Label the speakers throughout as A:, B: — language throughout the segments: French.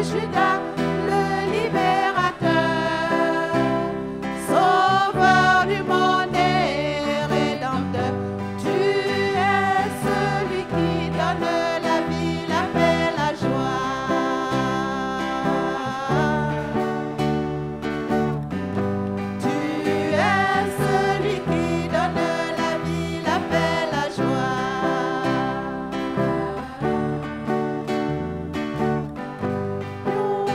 A: Juda, le libérateur, sauveur du monde et rédempteur. Tu es celui qui donne la vie, la paix, la joie. Tu es celui qui donne la vie, la paix, la joie. Nous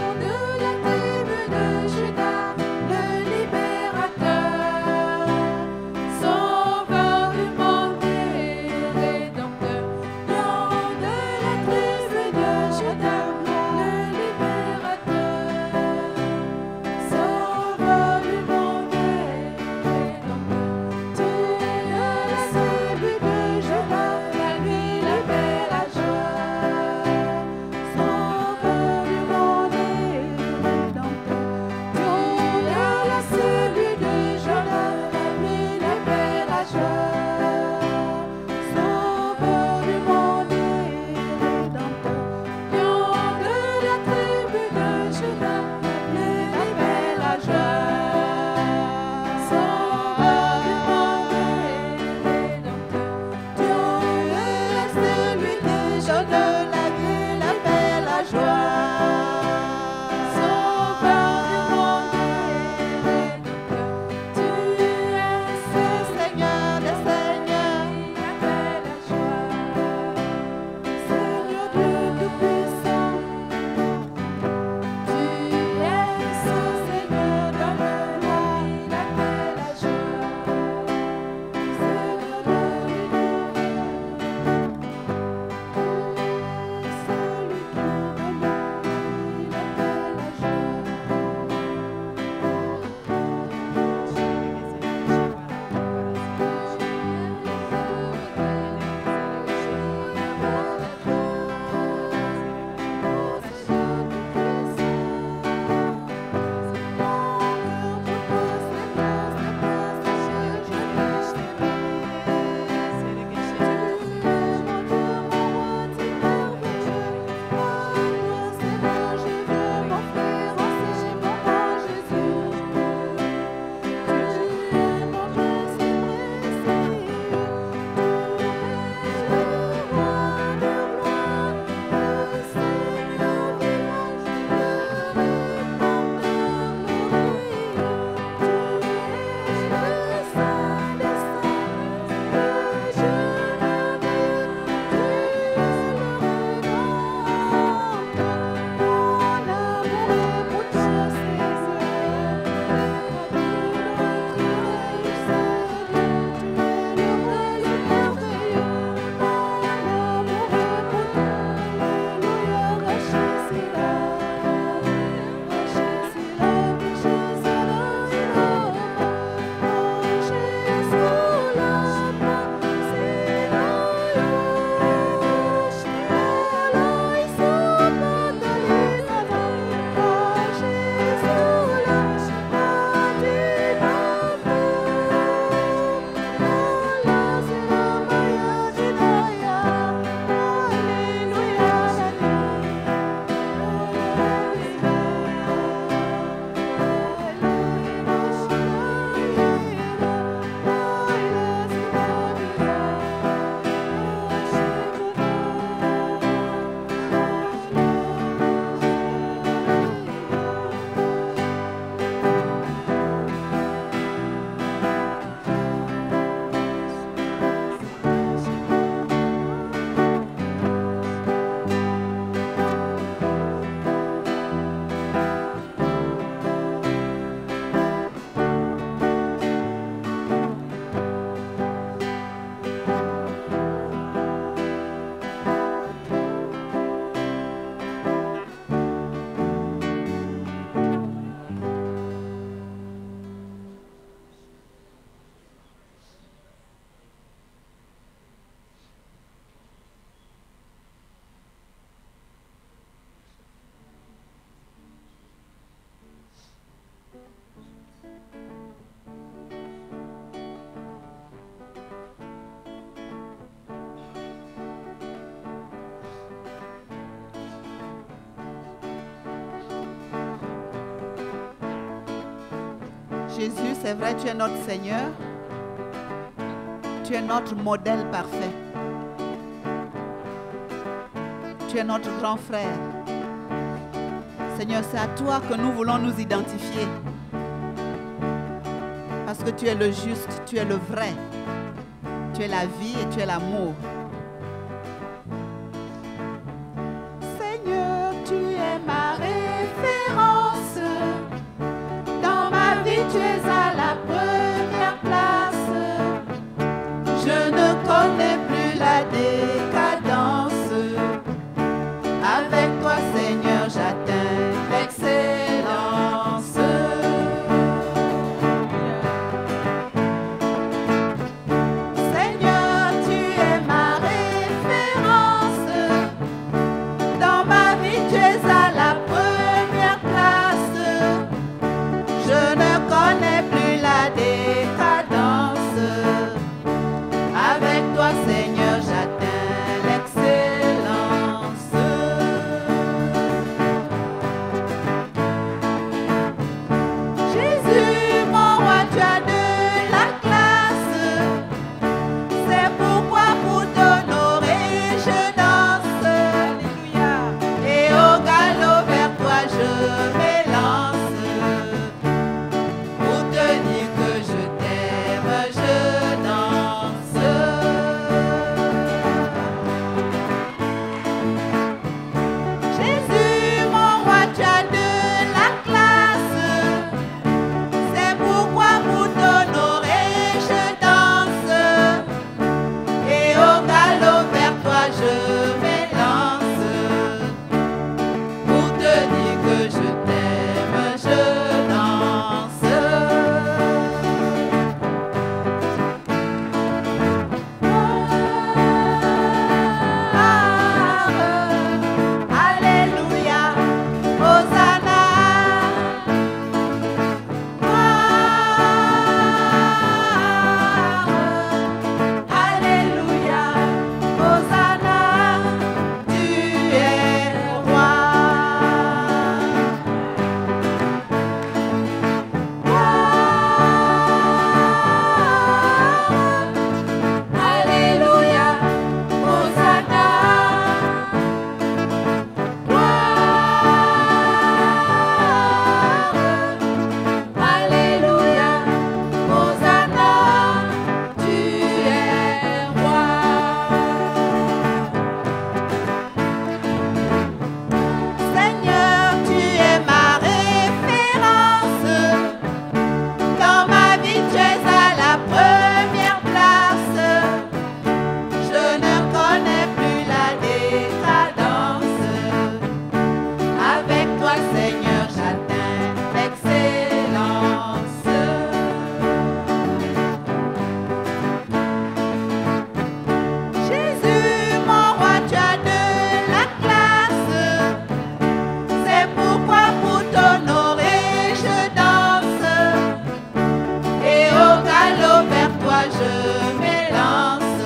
A: Jésus, c'est vrai, tu es notre Seigneur. Tu es notre modèle parfait. Tu es notre grand frère. Seigneur, c'est à toi que nous voulons nous identifier. Parce que tu es le juste, tu es le vrai. Tu es la vie et tu es l'amour. Seigneur, tu es ma référence. Dans ma vie, tu es à la première place. Je ne connais plus la décadence. Avec toi, Seigneur, j'atteins l'excellence. Seigneur, tu es ma référence. Dans ma vie, tu es à la première place. Je ne connais plus la décadence. Avec toi, Seigneur, j'atteins l'excellence. Jésus, mon roi, tu as de la classe. C'est pourquoi pour t'honorer, je danse. Alléluia. Et au galop vers toi, je m'élance. Pour te dire que je t'aime, je danse. Jésus, mon roi, tu as de la classe. C'est pourquoi pour t'honorer, je danse. Et au galop vers toi, je m'élance. Pour te dire que je t'aime, je danse. Alléluia, Hosanna. Alléluia, Hosanna. Tu es roi. Alléluia, Hosanna. Alléluia, Hosanna, tu es roi. Seigneur, tu es ma référence. Dans ma vie, tu es à la première place. Je ne connais plus la décadence. Avec toi, Seigneur, j'atteins l'excellence. Jésus, mon roi, tu as de la classe. C'est pourquoi pour t'honorer, je danse. Et au galop vers toi, je m'élance.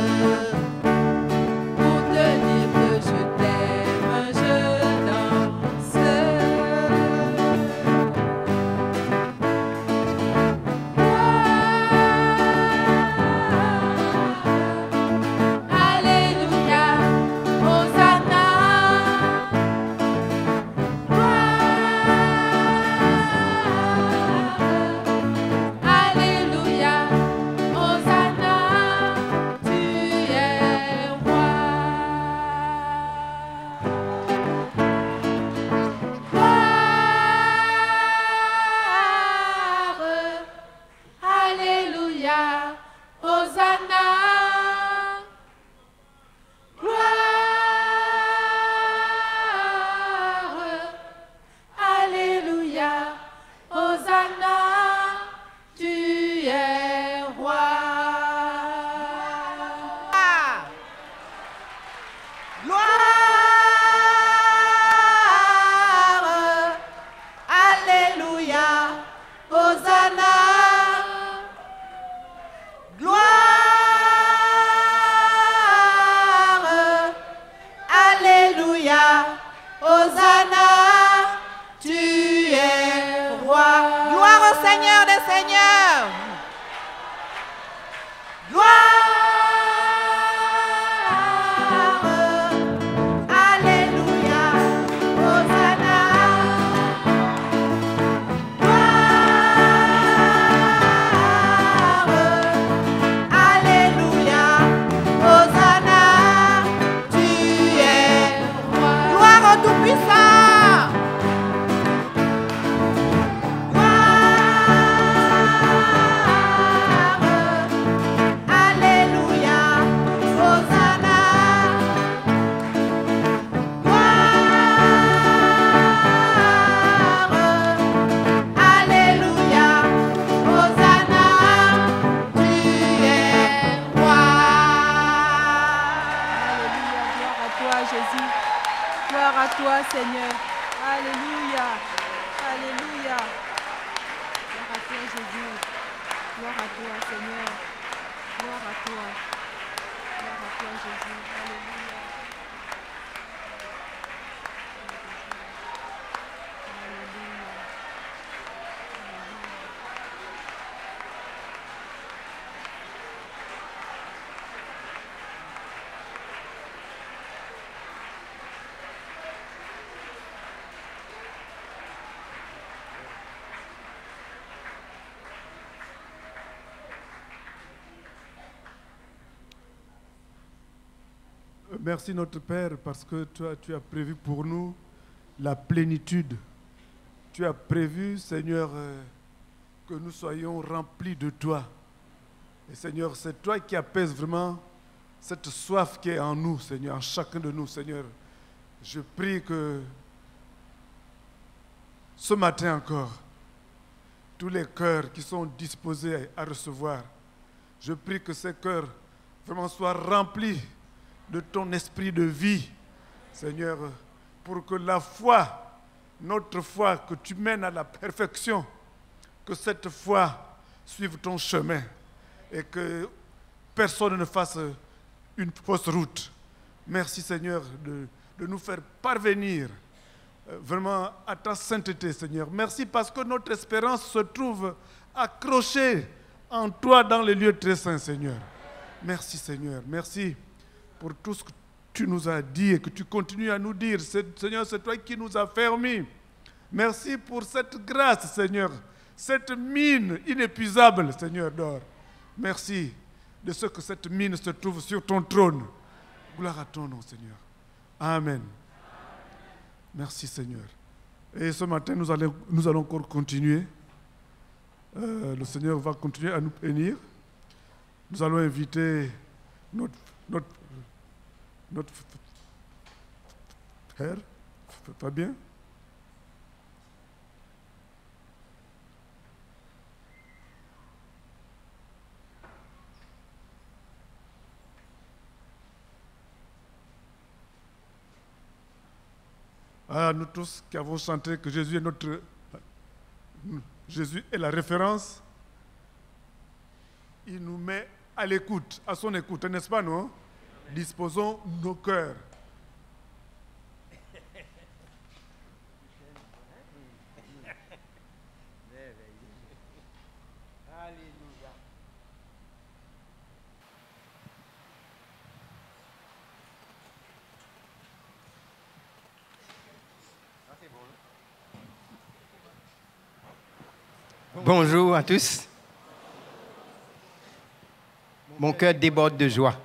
A: Pour te dire que je t'aime, je danse. Alléluia, Hosanna. Alléluia, Hosanna, tu es roi. Alléluia, Hosanna. Alléluia, Hosanna, tu es roi. Gloire, Alléluia, Hosanna. Gloire, Alléluia, Hosanna, tu es roi. Gloire au Seigneur des Seigneur. Gloire. Alléluia. Hosanna. Gloire. Alléluia. Hosanna. Tu es roi. Gloire au Tout-Puissant. Gloire à toi, Seigneur. Alléluia. Alléluia. Gloire à toi, Jésus. Gloire à toi, Seigneur. Gloire à toi. Gloire à toi, Jésus. Alléluia.
B: Merci notre Père parce que toi, tu as prévu pour nous la plénitude. Tu as prévu, Seigneur, que nous soyons remplis de toi. Et Seigneur, c'est toi qui apaises vraiment cette soif qui est en nous, Seigneur, en chacun de nous, Seigneur. Je prie que ce matin encore, tous les cœurs qui sont disposés à recevoir, je prie que ces cœurs vraiment soient remplis de ton esprit de vie, Seigneur, pour que la foi, notre foi, que tu mènes à la perfection, que cette foi suive ton chemin et que personne ne fasse une fausse route. Merci, Seigneur, de nous faire parvenir vraiment à ta sainteté, Seigneur. Merci parce que notre espérance se trouve accrochée en toi dans les lieux très saints, Seigneur. Merci, Seigneur. Merci pour tout ce que tu nous as dit et que tu continues à nous dire. Seigneur, c'est toi qui nous as permis. Merci pour cette grâce, Seigneur, cette mine inépuisable, Seigneur, d'or. Merci de ce que cette mine se trouve sur ton trône. Gloire à ton nom, Seigneur. Amen. Merci, Seigneur. Et ce matin, nous allons encore continuer. Le Seigneur va continuer à nous bénir. Nous allons inviter notre frère, Fabien. À nous tous qui avons chanté que Jésus est la référence, il nous met à l'écoute, à son écoute, n'est-ce pas, non? Disposons nos cœurs.
C: Bonjour à tous. Mon cœur déborde de joie.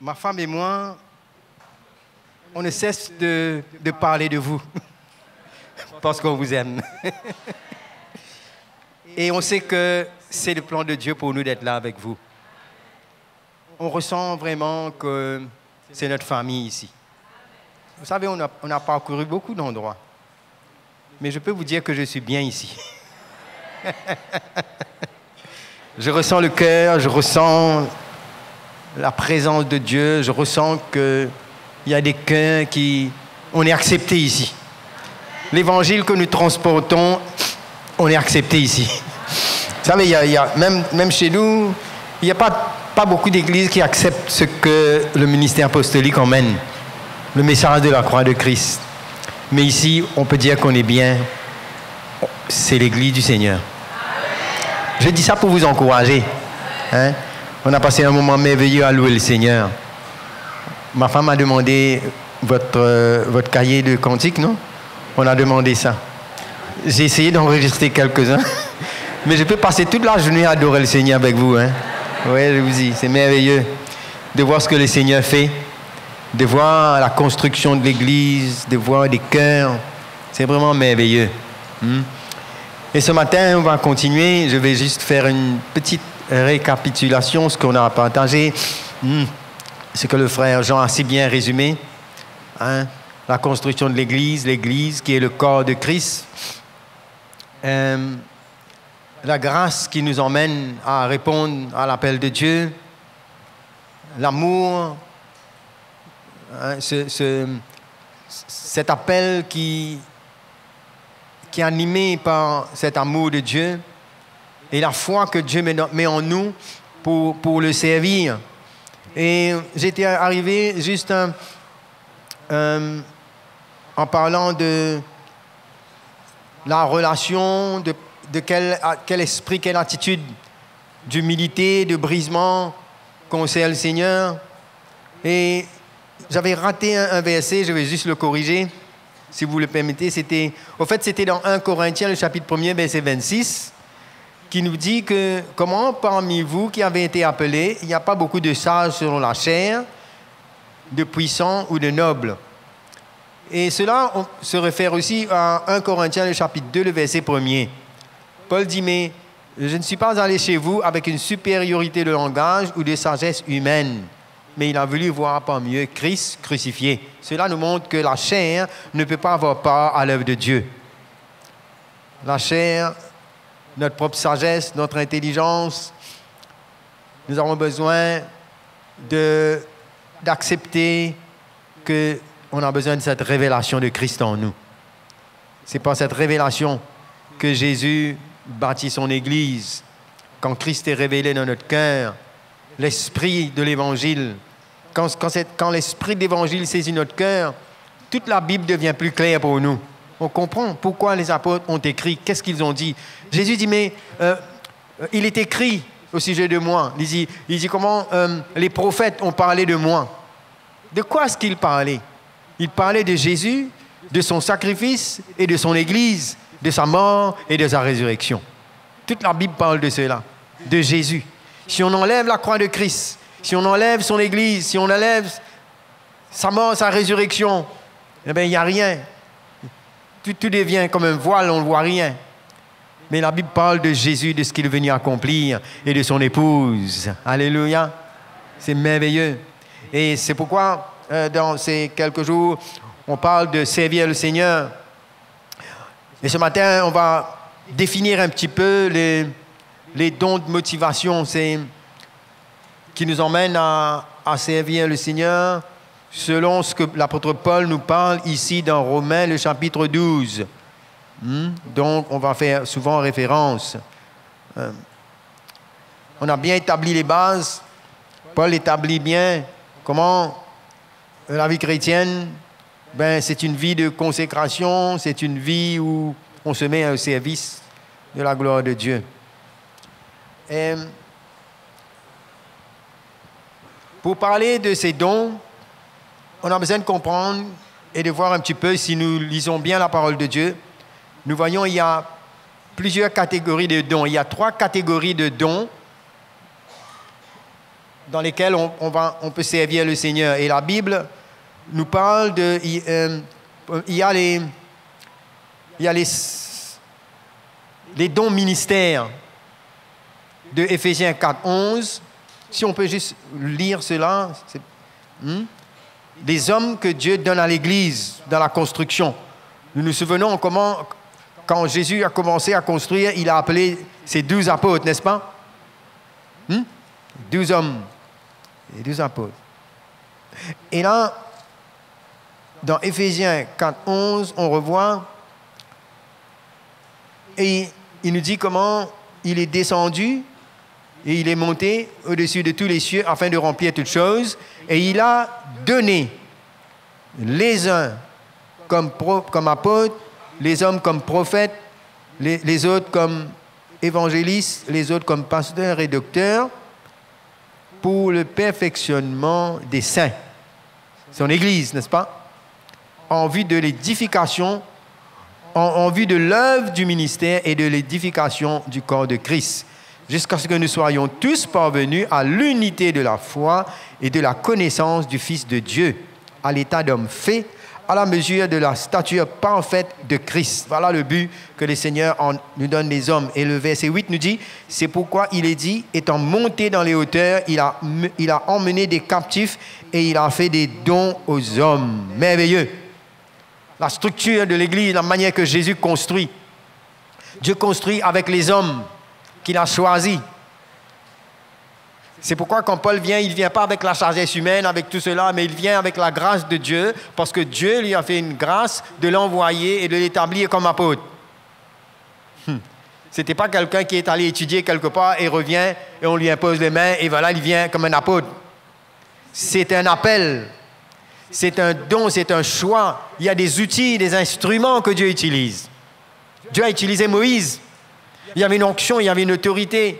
C: Ma femme et moi, on ne cesse de parler de vous parce qu'on vous aime. Et on sait que c'est le plan de Dieu pour nous d'être là avec vous. On ressent vraiment que c'est notre famille ici. Vous savez, on a parcouru beaucoup d'endroits. Mais je peux vous dire que je suis bien ici. Je ressens le cœur, je ressens la présence de Dieu, je ressens qu'il y a des cœurs on est accepté ici. L'évangile que nous transportons, on est accepté ici. Vous savez, même chez nous, il n'y a pas beaucoup d'églises qui acceptent ce que le ministère apostolique emmène, le message de la croix de Christ. Mais ici, on peut dire qu'on est bien. c'est l'Église du Seigneur. Je dis ça pour vous encourager. Hein? On a passé un moment merveilleux à louer le Seigneur. Ma femme a demandé votre cahier de cantiques, non? On a demandé ça. J'ai essayé d'enregistrer quelques-uns, mais je peux passer toute la journée à adorer le Seigneur avec vous. Hein? Oui, je vous dis, c'est merveilleux de voir ce que le Seigneur fait, de voir la construction de l'Église, de voir des cœurs. C'est vraiment merveilleux. Et ce matin, on va continuer. Je vais juste faire une petite récapitulation, ce qu'on a partagé, ce que le frère Jean a si bien résumé. Hein? La construction de l'Église, l'Église qui est le corps de Christ. La grâce qui nous emmène à répondre à l'appel de Dieu. L'amour. Hein? Cet appel qui est animé par cet amour de Dieu et la foi que Dieu met en nous pour le servir. Et j'étais arrivé juste en parlant de la relation, de quel esprit, quelle attitude d'humilité, de brisement concerne le Seigneur. Et j'avais raté un verset, je vais juste le corriger. Si vous le permettez, c'était dans 1 Corinthiens, le chapitre 1er, verset 26, qui nous dit que comment parmi vous qui avez été appelés, il n'y a pas beaucoup de sages selon la chair, de puissants ou de nobles. Et cela se réfère aussi à 1 Corinthiens, le chapitre 2, le verset 1er. Paul dit, mais je ne suis pas allé chez vous avec une supériorité de langage ou de sagesse humaine, mais il a voulu voir parmi eux Christ crucifié. Cela nous montre que la chair ne peut pas avoir part à l'œuvre de Dieu. La chair, notre propre sagesse, notre intelligence, nous avons besoin d'accepter qu'on a besoin de cette révélation de Christ en nous. C'est par cette révélation que Jésus bâtit son Église. Quand Christ est révélé dans notre cœur, l'esprit de l'Évangile, quand l'esprit de l'Évangile saisit notre cœur, toute la Bible devient plus claire pour nous. On comprend pourquoi les apôtres ont écrit, qu'est-ce qu'ils ont dit. Jésus dit, mais il est écrit au sujet de moi. Il dit comment les prophètes ont parlé de moi. De quoi est-ce qu'ils parlaient? Ils parlaient de Jésus, de son sacrifice et de son Église, de sa mort et de sa résurrection. Toute la Bible parle de cela, de Jésus. Si on enlève la croix de Christ, si on enlève son Église, si on enlève sa mort, sa résurrection, eh bien, il n'y a rien. Tout devient comme un voile, on ne voit rien. Mais la Bible parle de Jésus, de ce qu'il est venu accomplir et de son épouse. Alléluia. C'est merveilleux. Et c'est pourquoi, dans ces quelques jours, on parle de servir le Seigneur. Et ce matin, on va définir un petit peu les dons de motivation qui nous emmènent à servir le Seigneur selon ce que l'apôtre Paul nous parle ici dans Romains, le chapitre 12. Donc, on va faire souvent référence. On a bien établi les bases. Paul établit bien comment la vie chrétienne, c'est une vie de consécration, c'est une vie où on se met au service de la gloire de Dieu. Et pour parler de ces dons, on a besoin de comprendre et de voir un petit peu, si nous lisons bien la parole de Dieu, nous voyons il y a plusieurs catégories de dons. Il y a 3 catégories de dons dans lesquelles on peut servir le Seigneur. Et la Bible nous parle de... il y a les dons ministères de Éphésiens 4:11. Si on peut juste lire cela. Des hommes que Dieu donne à l'Église dans la construction. Nous nous souvenons comment, quand Jésus a commencé à construire, il a appelé ses 12 apôtres, n'est-ce pas? 12 hommes et 12 apôtres. Et là, dans Éphésiens 4:11, on revoit, et il nous dit comment il est descendu et il est monté au-dessus de tous les cieux afin de remplir toutes choses, et il a donné les uns comme apôtres, les hommes comme prophètes, les autres comme évangélistes, les autres comme pasteurs et docteurs, pour le perfectionnement des saints. Son Église, n'est-ce pas? En vue de l'édification, en vue de l'œuvre du ministère et de l'édification du corps de Christ, jusqu'à ce que nous soyons tous parvenus à l'unité de la foi et de la connaissance du Fils de Dieu, à l'état d'homme fait, à la mesure de la stature parfaite de Christ. Voilà le but que le Seigneur nous donne les hommes. Et le verset 8 nous dit, c'est pourquoi il est dit, étant monté dans les hauteurs, il a emmené des captifs et il a fait des dons aux hommes. Merveilleux. La structure de l'Église, la manière que Jésus construit. Dieu construit avec les hommes qu'il a choisis. C'est pourquoi quand Paul vient, il ne vient pas avec la sagesse humaine, avec tout cela, mais il vient avec la grâce de Dieu, parce que Dieu lui a fait une grâce de l'envoyer et de l'établir comme apôtre. Ce n'était pas quelqu'un qui est allé étudier quelque part et revient et on lui impose les mains et voilà, il vient comme un apôtre. C'est un appel, c'est un don, c'est un choix. Il y a des outils, des instruments que Dieu utilise. Dieu a utilisé Moïse. Il y avait une onction, il y avait une autorité.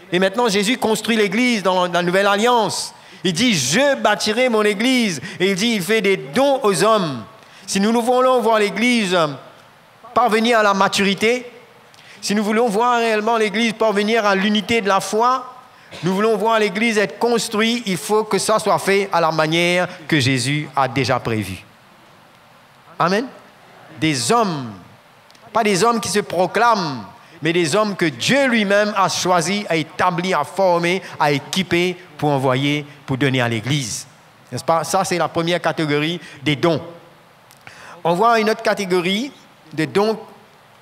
C: Et maintenant, Jésus construit l'Église dans la Nouvelle Alliance. Il dit, je bâtirai mon Église. Et il dit, il fait des dons aux hommes. Si nous voulons voir l'Église parvenir à la maturité, si nous voulons voir réellement l'Église parvenir à l'unité de la foi, nous voulons voir l'Église être construite, il faut que ça soit fait à la manière que Jésus a déjà prévu. Amen. Des hommes, pas des hommes qui se proclament, mais des hommes que Dieu lui-même a choisis, a établis, a formés, a équipés pour envoyer, pour donner à l'Église. N'est-ce pas? Ça, c'est la première catégorie des dons. On voit une autre catégorie des dons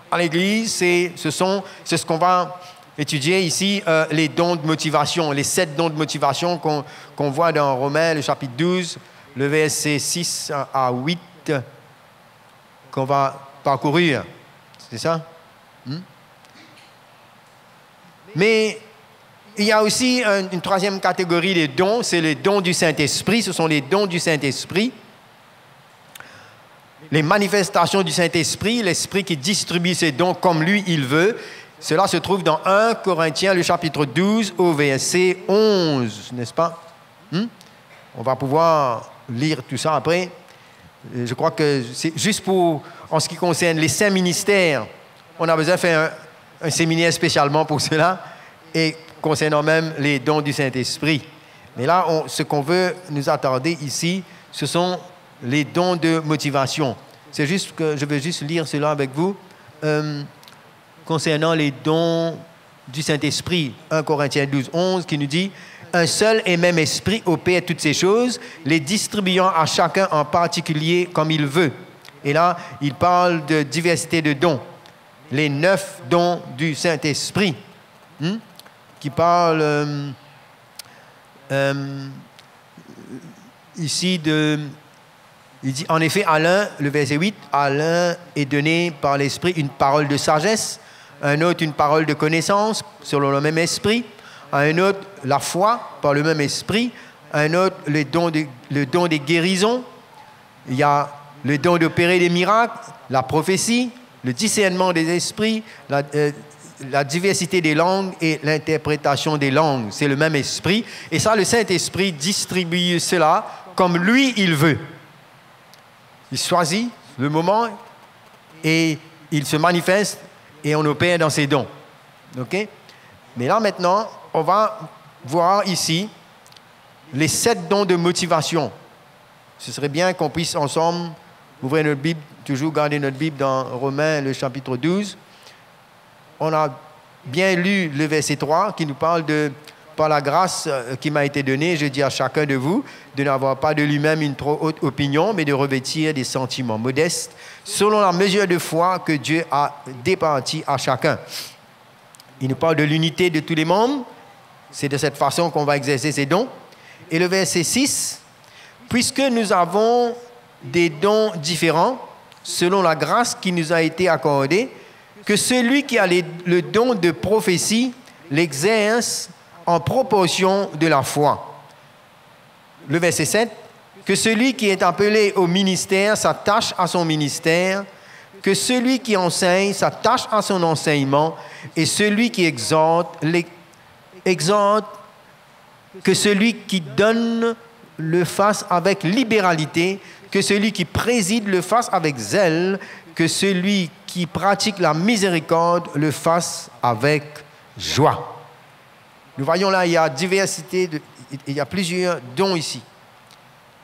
C: à l'Église, c'est ce qu'on va étudier ici, les dons de motivation, les 7 dons de motivation qu'on voit dans Romains, le chapitre 12, le verset 6 à 8, qu'on va parcourir. C'est ça? Mais il y a aussi une troisième catégorie des dons, c'est les dons du Saint-Esprit. Ce sont les dons du Saint-Esprit. Les manifestations du Saint-Esprit, l'Esprit qui distribue ses dons comme lui, il veut. Cela se trouve dans 1 Corinthiens, le chapitre 12, au verset 11, n'est-ce pas? On va pouvoir lire tout ça après. Je crois que c'est juste en ce qui concerne les 5 ministères, on a besoin de faire un séminaire spécialement pour cela, et concernant même les dons du Saint-Esprit. Mais là, ce qu'on veut nous attarder ici, ce sont les dons de motivation. C'est juste que je veux juste lire cela avec vous. Concernant les dons du Saint-Esprit, 1 Corinthiens 12, 11, qui nous dit « Un seul et même esprit opère toutes ces choses, les distribuant à chacun en particulier comme il veut. » Et là, il parle de diversité de dons. Les 9 dons du Saint-Esprit, qui parlent ici de... Il dit, en effet, à l'un, le verset 8, à l'un est donné par l'Esprit une parole de sagesse, à un autre une parole de connaissance, selon le même esprit, à un autre la foi, par le même esprit, à un autre le don des guérisons, il y a le don d'opérer des miracles, la prophétie, le discernement des esprits, la diversité des langues et l'interprétation des langues. C'est le même esprit. Et ça, le Saint-Esprit distribue cela comme lui, il veut. Il choisit le moment et il se manifeste et on opère dans ses dons. OK? Mais là, maintenant, on va voir ici les 7 dons de motivation. Ce serait bien qu'on puisse ensemble ouvrir notre Bible, toujours garder notre Bible dans Romains, le chapitre 12. On a bien lu le verset 3 qui nous parle de « Par la grâce qui m'a été donnée, je dis à chacun de vous de n'avoir pas de lui-même une trop haute opinion, mais de revêtir des sentiments modestes, selon la mesure de foi que Dieu a départie à chacun. » Il nous parle de l'unité de tous les membres. C'est de cette façon qu'on va exercer ces dons. Et le verset 6, « Puisque nous avons des dons différents, selon la grâce qui nous a été accordée, que celui qui a le don de prophétie l'exerce en proportion de la foi. » Le verset 7, « Que celui qui est appelé au ministère s'attache à son ministère, que celui qui enseigne s'attache à son enseignement et celui qui exhorte, exhorte que celui qui donne le fasse avec libéralité, que celui qui préside le fasse avec zèle, que celui qui pratique la miséricorde le fasse avec joie. Nous voyons là, il y a diversité, il y a plusieurs dons ici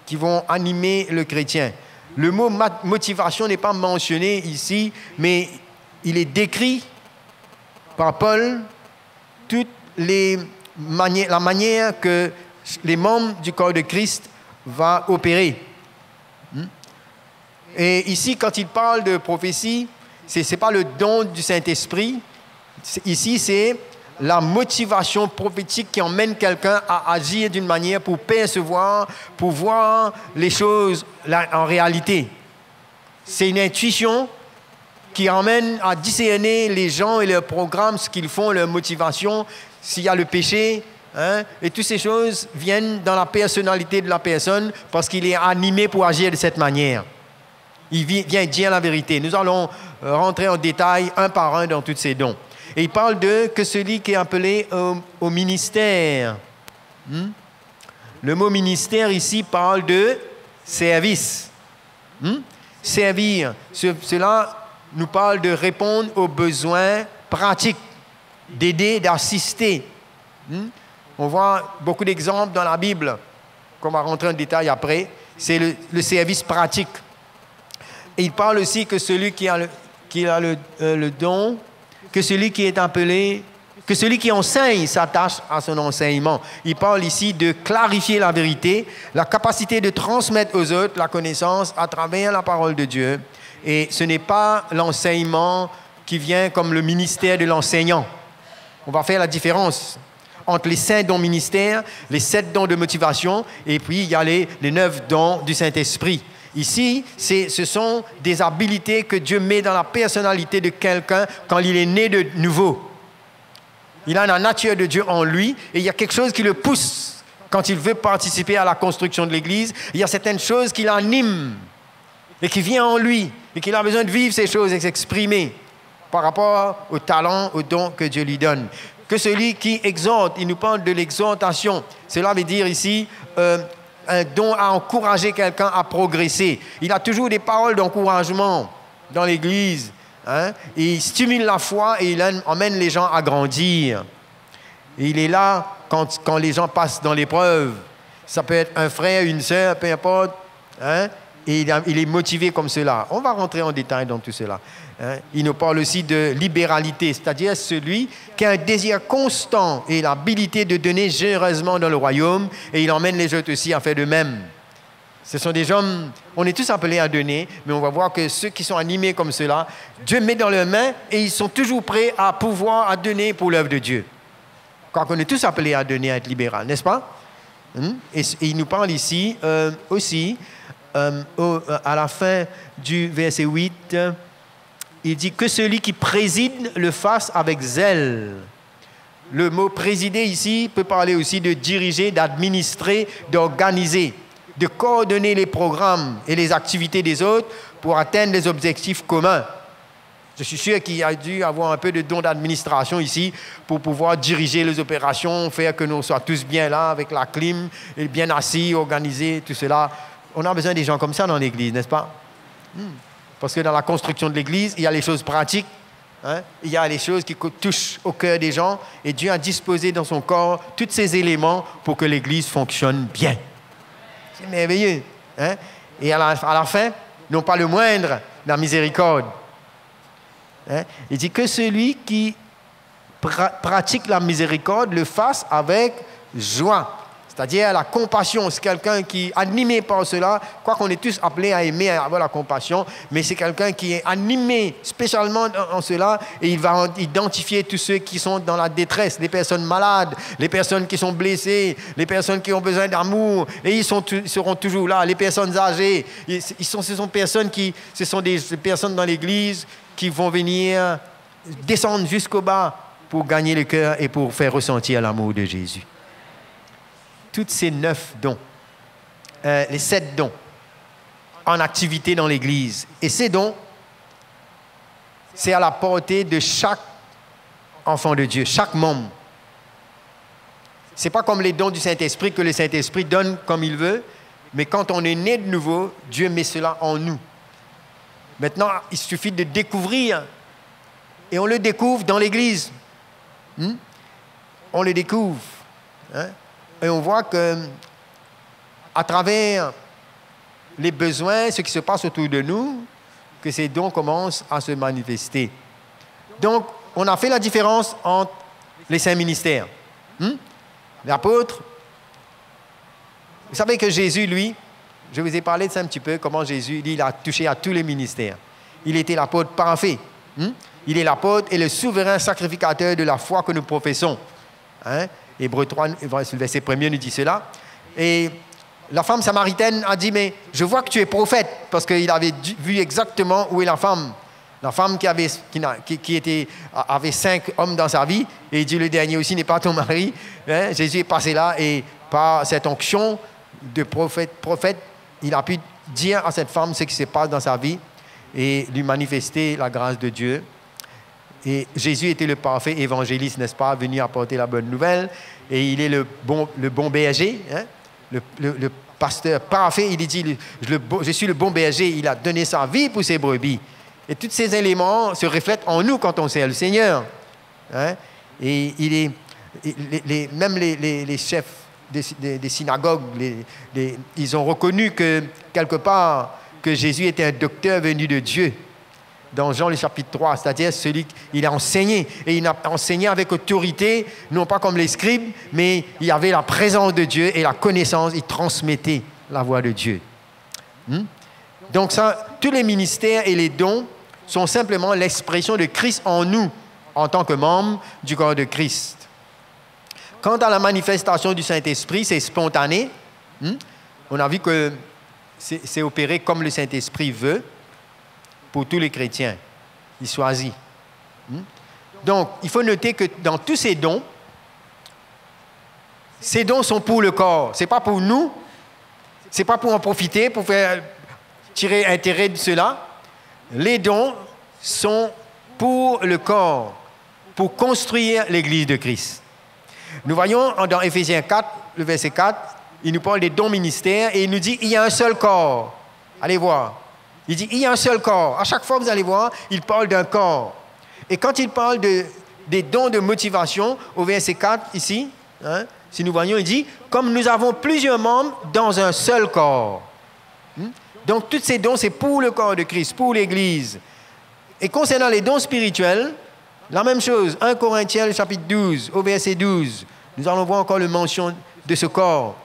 C: qui vont animer le chrétien. Le mot motivation n'est pas mentionné ici, mais il est décrit par Paul la manière que les membres du corps de Christ vont opérer. Et ici, quand il parle de prophétie, ce n'est pas le don du Saint-Esprit. Ici, c'est la motivation prophétique qui emmène quelqu'un à agir d'une manière pour percevoir, pour voir les choses là, en réalité. C'est une intuition qui emmène à discerner les gens et leurs programmes, ce qu'ils font, leur motivation, s'il y a le péché. Et toutes ces choses viennent dans la personnalité de la personne parce qu'il est animé pour agir de cette manière. Il vient dire la vérité. Nous allons rentrer en détail un par un dans tous ces dons. Et il parle que celui qui est appelé au ministère. Le mot ministère ici parle de service. Servir. Cela nous parle de répondre aux besoins pratiques, d'aider, d'assister. On voit beaucoup d'exemples dans la Bible, qu'on va rentrer en détail après. C'est le service pratique. Et il parle aussi que celui qui a le don, que celui qui est appelé, que celui qui enseigne s'attache à son enseignement. Il parle ici de clarifier la vérité, la capacité de transmettre aux autres la connaissance à travers la parole de Dieu. Et ce n'est pas l'enseignement qui vient comme le ministère de l'enseignant. On va faire la différence entre les 5 dons ministères, les 7 dons de motivation, et puis il y a les 9 dons du Saint-Esprit. Ici, ce sont des habiletés que Dieu met dans la personnalité de quelqu'un quand il est né de nouveau. Il a la nature de Dieu en lui et il y a quelque chose qui le pousse quand il veut participer à la construction de l'Église. Il y a certaines choses qui l'animent et qui viennent en lui et qu'il a besoin de vivre ces choses et s'exprimer par rapport au talent, au don que Dieu lui donne. Que celui qui exhorte, il nous parle de l'exhortation. Cela veut dire ici un don à encourager quelqu'un à progresser. Il a toujours des paroles d'encouragement dans l'Église. Il stimule la foi et il emmène les gens à grandir. Et il est là quand les gens passent dans l'épreuve. Ça peut être un frère, une sœur, peu importe. Et il est motivé comme cela. On va rentrer en détail dans tout cela. Il nous parle aussi de libéralité, c'est-à-dire celui qui a un désir constant et l'habilité de donner généreusement dans le royaume, et il emmène les autres aussi à faire de même. Ce sont des hommes, on est tous appelés à donner, mais on va voir que ceux qui sont animés comme cela, Dieu met dans leurs mains et ils sont toujours prêts à pouvoir à donner pour l'œuvre de Dieu. Car on est tous appelés à donner, à être libéral, n'est-ce pas? Et il nous parle ici aussi, à la fin du verset 8, il dit que celui qui préside le fasse avec zèle. Le mot présider ici peut parler aussi de diriger, d'administrer, d'organiser, de coordonner les programmes et les activités des autres pour atteindre les objectifs communs. Je suis sûr qu'il y a dû avoir un peu de don d'administration ici pour pouvoir diriger les opérations, faire que nous soyons tous bien là avec la clim, et bien assis, organisés, tout cela. On a besoin des gens comme ça dans l'Église, n'est-ce pas? Parce que dans la construction de l'Église, il y a les choses pratiques, il y a les choses qui touchent au cœur des gens, et Dieu a disposé dans son corps tous ces éléments pour que l'Église fonctionne bien. C'est merveilleux. Et à la fin, non pas le moindre, la miséricorde. Il dit que celui qui pratique la miséricorde le fasse avec joie. C'est-à-dire la compassion, c'est quelqu'un qui est animé par cela, quoi qu'on est tous appelés à aimer, à avoir la compassion, mais c'est quelqu'un qui est animé spécialement en cela et il va identifier tous ceux qui sont dans la détresse, les personnes malades, les personnes qui sont blessées, les personnes qui ont besoin d'amour, et ils seront toujours là, les personnes âgées. Ce sont des personnes dans l'Église qui vont venir descendre jusqu'au bas pour gagner le cœur et pour faire ressentir l'amour de Jésus. Toutes ces 9 dons, les 7 dons en activité dans l'Église. Et ces dons c'est à la portée de chaque enfant de Dieu, chaque membre. Ce n'est pas comme les dons du Saint-Esprit que le Saint-Esprit donne comme il veut, mais quand on est né de nouveau, Dieu met cela en nous. Maintenant, il suffit de découvrir, et on le découvre dans l'Église. On le découvre. Et on voit que à travers les besoins, ce qui se passe autour de nous, que ces dons commencent à se manifester. Donc, on a fait la différence entre les 5 ministères. L'apôtre, vous savez que Jésus, lui, je vous ai parlé de ça un petit peu, comment Jésus, lui, il a touché à tous les ministères. Il était l'apôtre parfait. Il est l'apôtre et le souverain sacrificateur de la foi que nous professons. Hébreux 3, le verset 1er nous dit cela. Et la femme samaritaine a dit, mais je vois que tu es prophète, parce qu'il avait vu exactement où est la femme. La femme qui avait 5 hommes dans sa vie, et il dit, le dernier aussi n'est pas ton mari. Jésus est passé là, et par cette onction de prophète, il a pu dire à cette femme ce qui se passe dans sa vie, et lui manifester la grâce de Dieu. Et Jésus était le parfait évangéliste, n'est-ce pas, venu apporter la bonne nouvelle. Et il est le bon berger, le pasteur parfait. Il dit, je suis le bon berger, il a donné sa vie pour ses brebis. Et tous ces éléments se reflètent en nous quand on sert le Seigneur. Et même les chefs des synagogues, ils ont reconnu que, quelque part, que Jésus était un docteur venu de Dieu. Dans Jean le chapitre 3, c'est-à-dire celui qui a enseigné, et il a enseigné avec autorité, non pas comme les scribes, mais il y avait la présence de Dieu et la connaissance, il transmettait la voix de Dieu. Donc ça, tous les ministères et les dons sont simplement l'expression de Christ en nous, en tant que membres du corps de Christ. Quant à la manifestation du Saint-Esprit, c'est spontané. On a vu que c'est opéré comme le Saint-Esprit veut, pour tous les chrétiens. Il choisit. Donc, il faut noter que dans tous ces dons sont pour le corps. Ce n'est pas pour nous. Ce n'est pas pour en profiter, pour faire tirer intérêt de cela. Les dons sont pour le corps, pour construire l'Église de Christ. Nous voyons dans Éphésiens 4, le verset 4, il nous parle des dons ministères et il nous dit il y a un seul corps. Allez voir. Il dit, il y a un seul corps. À chaque fois, vous allez voir, il parle d'un corps. Et quand il parle des dons de motivation, au verset 4, ici, si nous voyons, il dit, comme nous avons plusieurs membres dans un seul corps. Donc, tous ces dons, c'est pour le corps de Christ, pour l'Église. Et concernant les dons spirituels, la même chose. 1 Corinthiens, chapitre 12, au verset 12, nous allons voir encore la mention de ce corps.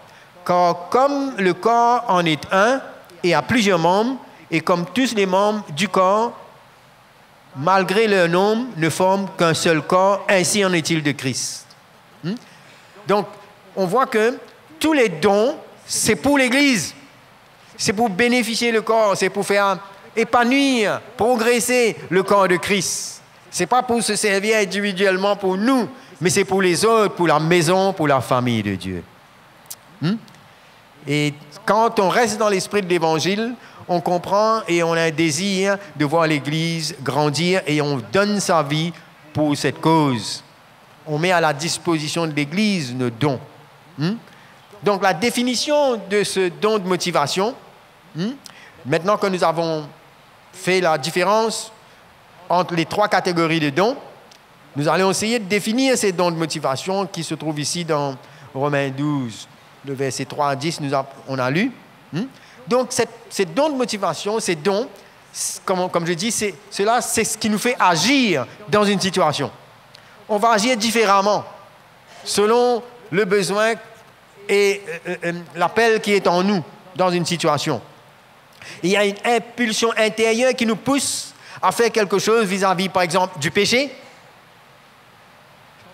C: Car comme le corps en est un et a plusieurs membres, et comme tous les membres du corps, malgré leur nombre, ne forment qu'un seul corps, ainsi en est-il de Christ. Donc, on voit que tous les dons, c'est pour l'Église. C'est pour bénéficier le corps, c'est pour faire épanouir, progresser le corps de Christ. Ce n'est pas pour se servir individuellement pour nous, mais c'est pour les autres, pour la maison, pour la famille de Dieu. Et quand on reste dans l'esprit de l'Évangile, on comprend et on a un désir de voir l'Église grandir et on donne sa vie pour cette cause. On met à la disposition de l'Église nos dons. Donc la définition de ce don de motivation, maintenant que nous avons fait la différence entre les 3 catégories de dons, nous allons essayer de définir ces dons de motivation qui se trouvent ici dans Romains 12, le verset 3 à 10, on a lu. Donc, ces dons de motivation, ces dons, comme je dis, cela, c'est ce qui nous fait agir dans une situation. On va agir différemment, selon le besoin et l'appel qui est en nous dans une situation. Il y a une impulsion intérieure qui nous pousse à faire quelque chose vis-à-vis, par exemple, du péché.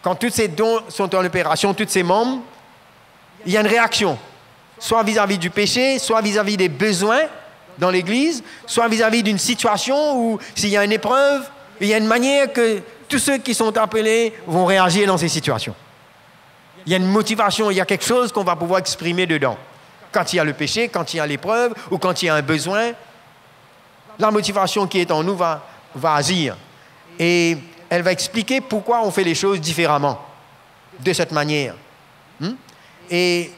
C: Quand tous ces dons sont en opération, tous ces membres, il y a une réaction. Soit vis-à-vis du péché, soit vis-à-vis des besoins dans l'Église, soit vis-à-vis d'une situation où s'il y a une épreuve, il y a une manière que tous ceux qui sont appelés vont réagir dans ces situations. Il y a une motivation, il y a quelque chose qu'on va pouvoir exprimer dedans. Quand il y a le péché, quand il y a l'épreuve ou quand il y a un besoin, la motivation qui est en nous va agir. Et elle va expliquer pourquoi on fait les choses différemment, de cette manière. Et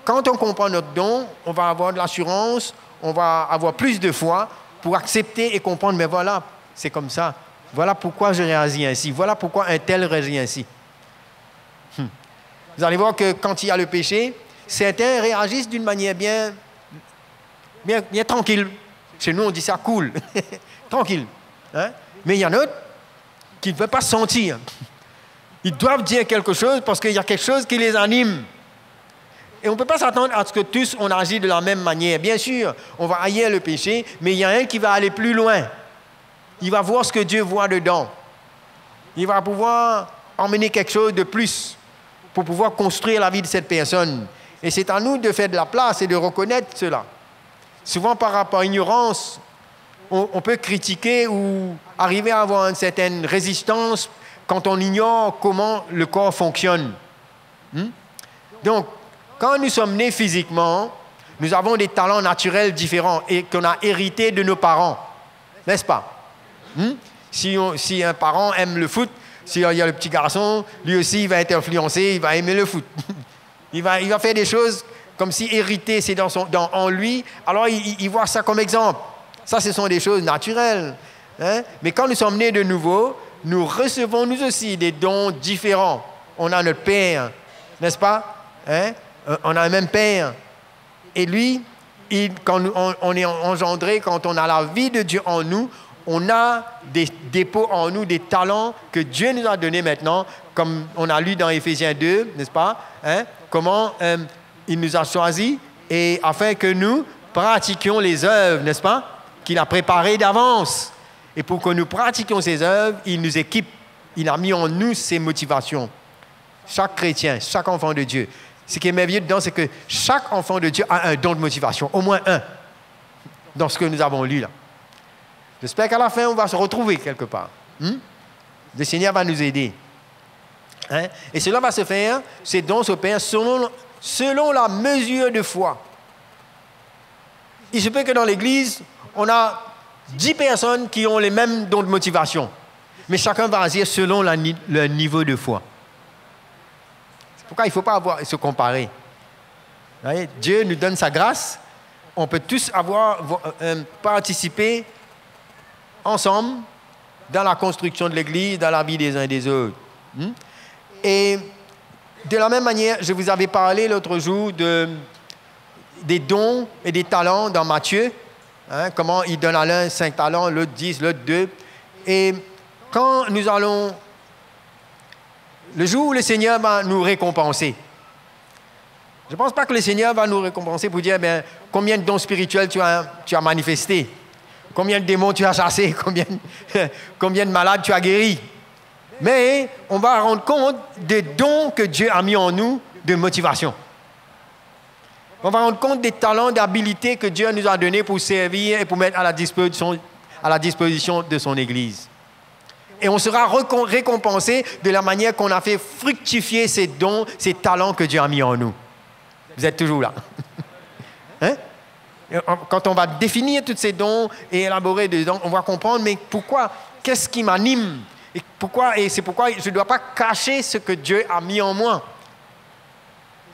C: quand on comprend notre don, on va avoir de l'assurance, on va avoir plus de foi pour accepter et comprendre, mais voilà, c'est comme ça. Voilà pourquoi je réagis ainsi. Voilà pourquoi un tel réagit ainsi. Vous allez voir que quand il y a le péché, certains réagissent d'une manière bien tranquille. Chez nous, on dit ça cool. Tranquille. Hein? Mais il y en a d'autres qui ne veulent pas se sentir. Ils doivent dire quelque chose parce qu'il y a quelque chose qui les anime. Et on ne peut pas s'attendre à ce que tous on agit de la même manière. Bien sûr, on va haïr le péché, mais il y a un qui va aller plus loin. Il va voir ce que Dieu voit dedans. Il va pouvoir emmener quelque chose de plus pour pouvoir construire la vie de cette personne. Et c'est à nous de faire de la place et de reconnaître cela. Souvent, par rapport à ignorance, on peut critiquer ou arriver à avoir une certaine résistance quand on ignore comment le corps fonctionne. Donc, quand nous sommes nés physiquement, nous avons des talents naturels différents et qu'on a hérités de nos parents. N'est-ce pas? Si un parent aime le foot, s'il y a le petit garçon, lui aussi, il va être influencé, il va aimer le foot. il va faire des choses comme si hérité, c'est en lui. Alors, il voit ça comme exemple. Ça, ce sont des choses naturelles. Hein? Mais quand nous sommes nés de nouveau, nous recevons nous aussi des dons différents. On a notre Père, n'est-ce pas? Hein? On a un même Père. Et lui, quand on est engendré, quand on a la vie de Dieu en nous, on a des dépôts en nous, des talents que Dieu nous a donnés maintenant, comme on a lu dans Éphésiens 2, n'est-ce pas? Hein? Comment il nous a choisis et afin que nous pratiquions les œuvres, n'est-ce pas? Qu'il a préparées d'avance. Et pour que nous pratiquions ces œuvres, il nous équipe. Il a mis en nous ses motivations. Chaque chrétien, chaque enfant de Dieu. Ce qui est merveilleux dedans, c'est que chaque enfant de Dieu a un don de motivation, au moins un, dans ce que nous avons lu là. J'espère qu'à la fin, on va se retrouver quelque part. Le Seigneur va nous aider. Hein? Et cela va se faire, ces dons s'opèrent selon la mesure de foi. Il se peut que dans l'Église, on a 10 personnes qui ont les mêmes dons de motivation. Mais chacun va agir selon le niveau de foi. C'est pourquoi il ne faut pas se comparer. Vous voyez, Dieu nous donne sa grâce. On peut tous participer ensemble dans la construction de l'Église, dans la vie des uns et des autres. Et de la même manière, je vous avais parlé l'autre jour des dons et des talents dans Matthieu. Hein, comment il donne à l'un 5 talents, l'autre 10, l'autre 2. Et quand nous allons... Le jour où le Seigneur va nous récompenser, je ne pense pas que le Seigneur va nous récompenser pour dire combien de dons spirituels tu as manifestés, combien de démons tu as chassés, combien de malades tu as guéris. Mais on va rendre compte des dons que Dieu a mis en nous de motivation. On va rendre compte des talents, d'habilités que Dieu nous a donnés pour servir et pour mettre à la disposition de son Église. Et on sera récompensé de la manière qu'on a fait fructifier ces dons, ces talents que Dieu a mis en nous. Vous êtes toujours là. Hein? Quand on va définir tous ces dons et élaborer des dons, on va comprendre, mais pourquoi? Qu'est-ce qui m'anime? Et c'est pourquoi je ne dois pas cacher ce que Dieu a mis en moi.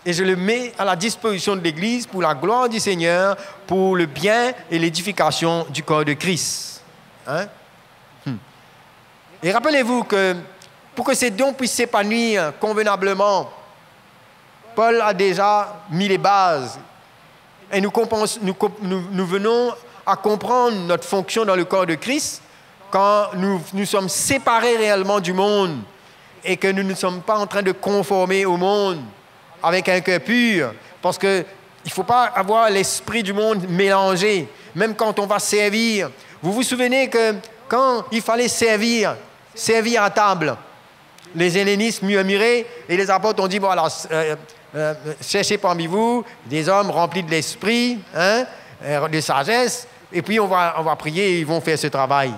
C: Et je le mets à la disposition de l'Église pour la gloire du Seigneur, pour le bien et l'édification du corps de Christ. Hein? Et rappelez-vous que pour que ces dons puissent s'épanouir convenablement, Paul a déjà mis les bases. Et nous venons à comprendre notre fonction dans le corps de Christ quand nous sommes séparés réellement du monde et que nous ne sommes pas en train de conformer au monde avec un cœur pur. Parce qu'il ne faut pas avoir l'esprit du monde mélangé, même quand on va servir. Vous vous souvenez que quand il fallait servir à table, les hellénistes murmuraient et les apôtres ont dit, voilà, cherchez parmi vous des hommes remplis de l'esprit, hein, de sagesse, et puis on va prier et ils vont faire ce travail.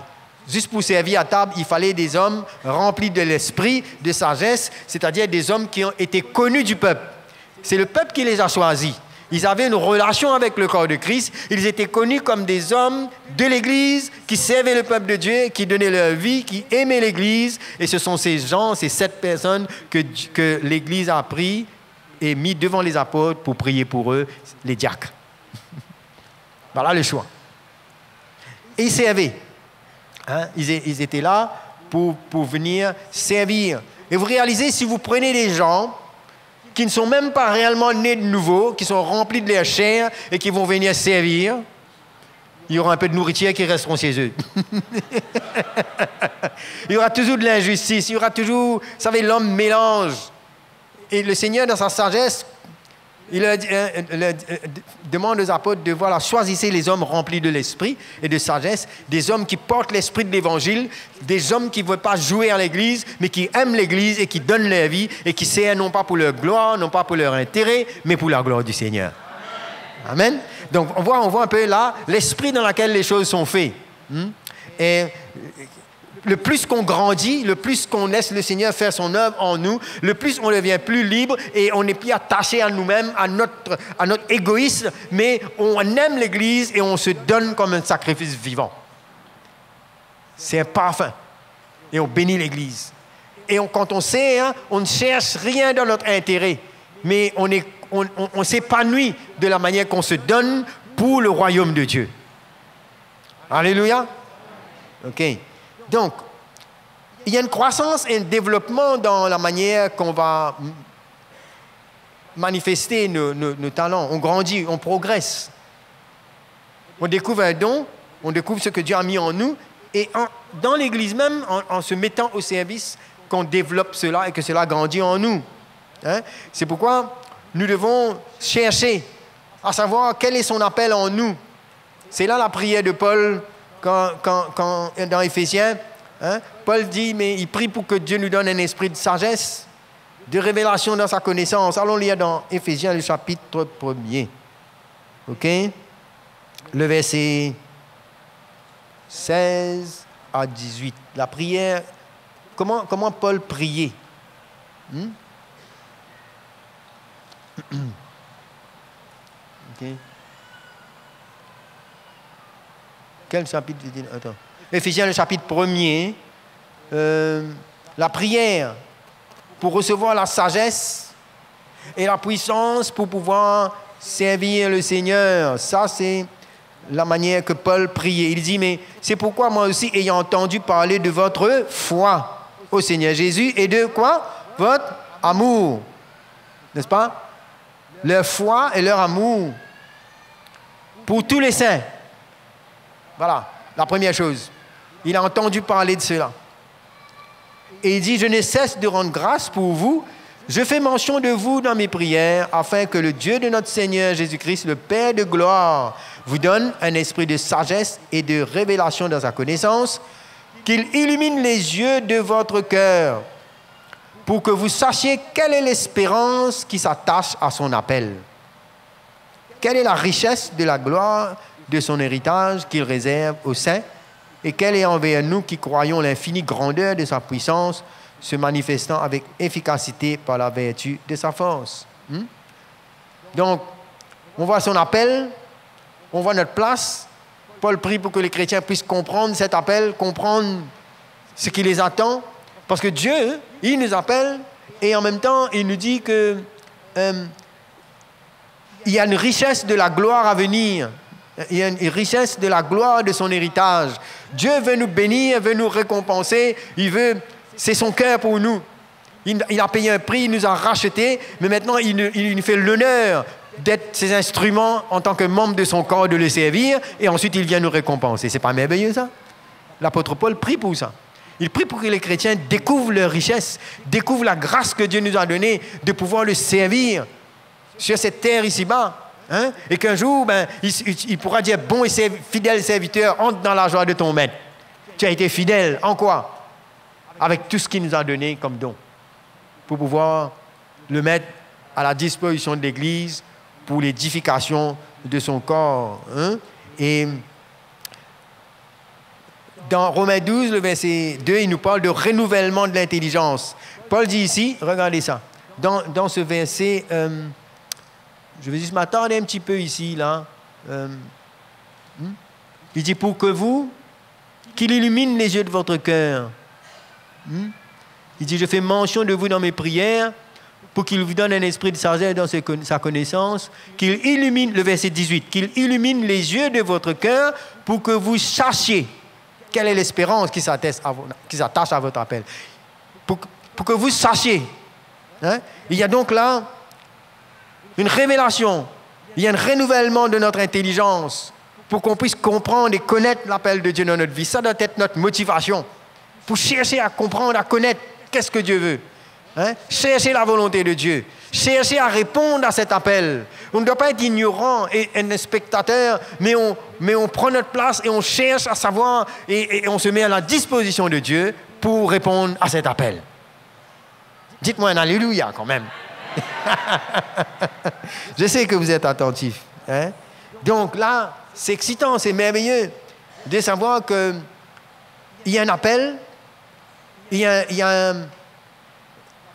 C: Juste pour servir à table, il fallait des hommes remplis de l'esprit, de sagesse, c'est-à-dire des hommes qui ont été connus du peuple. C'est le peuple qui les a choisis. Ils avaient une relation avec le corps de Christ. Ils étaient connus comme des hommes de l'Église qui servaient le peuple de Dieu, qui donnaient leur vie, qui aimaient l'Église. Et ce sont ces gens, ces 7 personnes que l'Église a pris et mis devant les apôtres pour prier pour eux, les diacres. Voilà le choix. Et ils servaient. Hein? Ils étaient là pour venir servir. Et vous réalisez, si vous prenez des gens qui ne sont même pas réellement nés de nouveau, qui sont remplis de leur chair et qui vont venir servir, il y aura un peu de nourriture qui resteront chez eux. Il y aura toujours de l'injustice, il y aura toujours... Vous savez, l'homme mélange. Et le Seigneur, dans sa sagesse, il demande aux apôtres de voilà, choisissez les hommes remplis de l'esprit et de sagesse, des hommes qui portent l'esprit de l'évangile, des hommes qui ne veulent pas jouer à l'église, mais qui aiment l'église et qui donnent leur vie et qui servent non pas pour leur gloire, non pas pour leur intérêt, mais pour la gloire du Seigneur. Amen. Donc on voit un peu là l'esprit dans lequel les choses sont faites. Et le plus qu'on grandit, le plus qu'on laisse le Seigneur faire son œuvre en nous, le plus on devient plus libre et on n'est plus attaché à nous-mêmes, à notre égoïsme, mais on aime l'Église et on se donne comme un sacrifice vivant. C'est un parfum. Et on bénit l'Église. Et quand on sait, on ne cherche rien dans notre intérêt, mais on s'épanouit de la manière qu'on se donne pour le royaume de Dieu. Alléluia. OK. Donc, il y a une croissance et un développement dans la manière qu'on va manifester nos talents. On grandit, on progresse. On découvre un don, on découvre ce que Dieu a mis en nous. Et dans l'Église même, en se mettant au service, qu'on développe cela et que cela grandit en nous. Hein? C'est pourquoi nous devons chercher à savoir quel est son appel en nous. C'est là la prière de Paul quand dans Éphésiens, hein, Paul dit, mais il prie pour que Dieu nous donne un esprit de sagesse, de révélation dans sa connaissance. Allons lire dans Éphésiens, le chapitre 1er. OK? Le verset 16 à 18. La prière, comment Paul priait? OK. Quel chapitre? Attends. Éphésiens, le chapitre 1er. La prière pour recevoir la sagesse et la puissance pour pouvoir servir le Seigneur. Ça, c'est la manière que Paul priait. Il dit, mais c'est pourquoi moi aussi, ayant entendu parler de votre foi au Seigneur Jésus et de quoi? Votre amour. N'est-ce pas? Leur foi et leur amour pour tous les saints. Voilà, la première chose. Il a entendu parler de cela. Et il dit, je ne cesse de rendre grâce pour vous. Je fais mention de vous dans mes prières, afin que le Dieu de notre Seigneur Jésus-Christ, le Père de gloire, vous donne un esprit de sagesse et de révélation dans sa connaissance, qu'il illumine les yeux de votre cœur, pour que vous sachiez quelle est l'espérance qui s'attache à son appel. Quelle est la richesse de la gloire de son héritage qu'il réserve aux saints, et quelle est envers nous qui croyons l'infinie grandeur de sa puissance, se manifestant avec efficacité par la vertu de sa force. Donc, on voit son appel, on voit notre place. Paul prie pour que les chrétiens puissent comprendre cet appel, comprendre ce qui les attend, parce que Dieu, il nous appelle, et en même temps, il nous dit que il y a une richesse de la gloire à venir. Il y a une richesse de la gloire de son héritage. Dieu veut nous bénir, veut nous récompenser. C'est son cœur pour nous. Il a payé un prix, il nous a rachetés, mais maintenant il nous fait l'honneur d'être ses instruments en tant que membre de son corps, de le servir, et ensuite il vient nous récompenser. C'est pas merveilleux ça? L'apôtre Paul prie pour ça. Il prie pour que les chrétiens découvrent leur richesse, découvrent la grâce que Dieu nous a donnée de pouvoir le servir sur cette terre ici-bas. Hein? Et qu'un jour, il pourra dire, bon et fidèle serviteur, entre dans la joie de ton maître. Tu as été fidèle. En quoi? Avec tout ce qu'il nous a donné comme don. Pour pouvoir le mettre à la disposition de l'Église pour l'édification de son corps. Hein? Et dans Romains 12, le verset 2, il nous parle de renouvellement de l'intelligence. Paul dit ici, regardez ça, dans ce verset... je vais juste m'attarder un petit peu ici, là. Il dit, pour que vous, qu'il illumine les yeux de votre cœur. Il dit, je fais mention de vous dans mes prières, pour qu'il vous donne un esprit de sagesse dans sa connaissance, qu'il illumine, le verset 18, qu'il illumine les yeux de votre cœur pour que vous sachiez quelle est l'espérance qui s'attache à votre appel. Pour que vous sachiez. Hein? Il y a donc là une révélation, il y a un renouvellement de notre intelligence pour qu'on puisse comprendre et connaître l'appel de Dieu dans notre vie. Ça doit être notre motivation pour chercher à comprendre, à connaître qu'est-ce que Dieu veut. Hein? Chercher la volonté de Dieu, chercher à répondre à cet appel. On ne doit pas être ignorant et un spectateur, mais on prend notre place et on cherche à savoir et on se met à la disposition de Dieu pour répondre à cet appel. Dites-moi un alléluia quand même. Je sais que vous êtes attentifs. Hein? Donc là, c'est excitant, c'est merveilleux de savoir qu'il y a un appel, il y a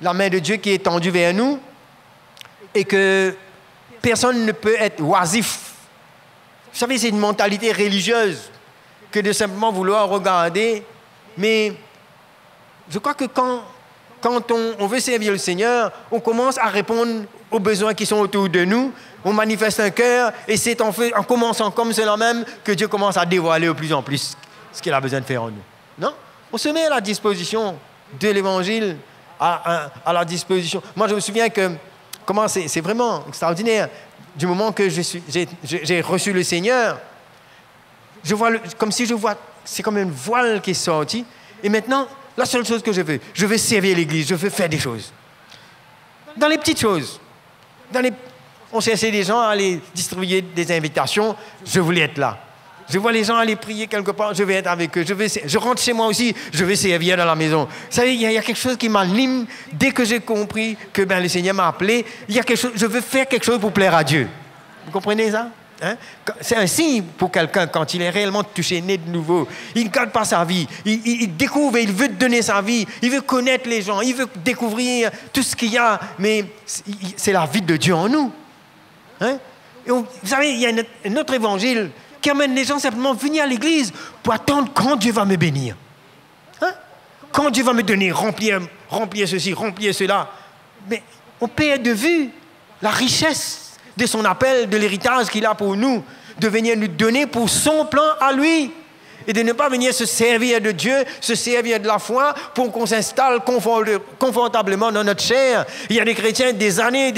C: la main de Dieu qui est tendue vers nous et que personne ne peut être oisif. Vous savez, c'est une mentalité religieuse que de simplement vouloir regarder. Mais je crois que quand on veut servir le Seigneur, on commence à répondre aux besoins qui sont autour de nous. On manifeste un cœur et c'est en commençant comme cela même que Dieu commence à dévoiler de plus en plus ce qu'il a besoin de faire en nous. Non? On se met à la disposition de l'Évangile, à la disposition. Moi, je me souviens que c'est vraiment extraordinaire. Du moment que j'ai reçu le Seigneur, je vois comme si je vois, c'est comme une voile qui est sortie. Et maintenant, la seule chose que je veux servir l'Église, je veux faire des choses. Dans les petites choses. On cherchait des gens à aller distribuer des invitations, je voulais être là. Je vois les gens aller prier quelque part, je vais être avec eux. Je rentre chez moi aussi, je vais servir dans la maison. Vous savez, il y a quelque chose qui m'anime dès que j'ai compris que le Seigneur m'a appelé. Il y a quelque chose, je veux faire quelque chose pour plaire à Dieu. Vous comprenez ça? Hein? C'est un signe pour quelqu'un quand il est réellement touché, né de nouveau. Il ne garde pas sa vie. Il découvre et il veut donner sa vie. Il veut connaître les gens. Il veut découvrir tout ce qu'il y a. Mais c'est la vie de Dieu en nous. Hein? Et vous savez, il y a un autre évangile qui amène les gens simplement à venir à l'église pour attendre quand Dieu va me bénir. Hein? Quand Dieu va me donner, remplir ceci, remplir cela. Mais on perd de vue la richesse de son appel, de l'héritage qu'il a pour nous, de venir nous donner pour son plan à lui. Et de ne pas venir se servir de Dieu, se servir de la foi pour qu'on s'installe confortablement dans notre chair. Il y a des chrétiens des années,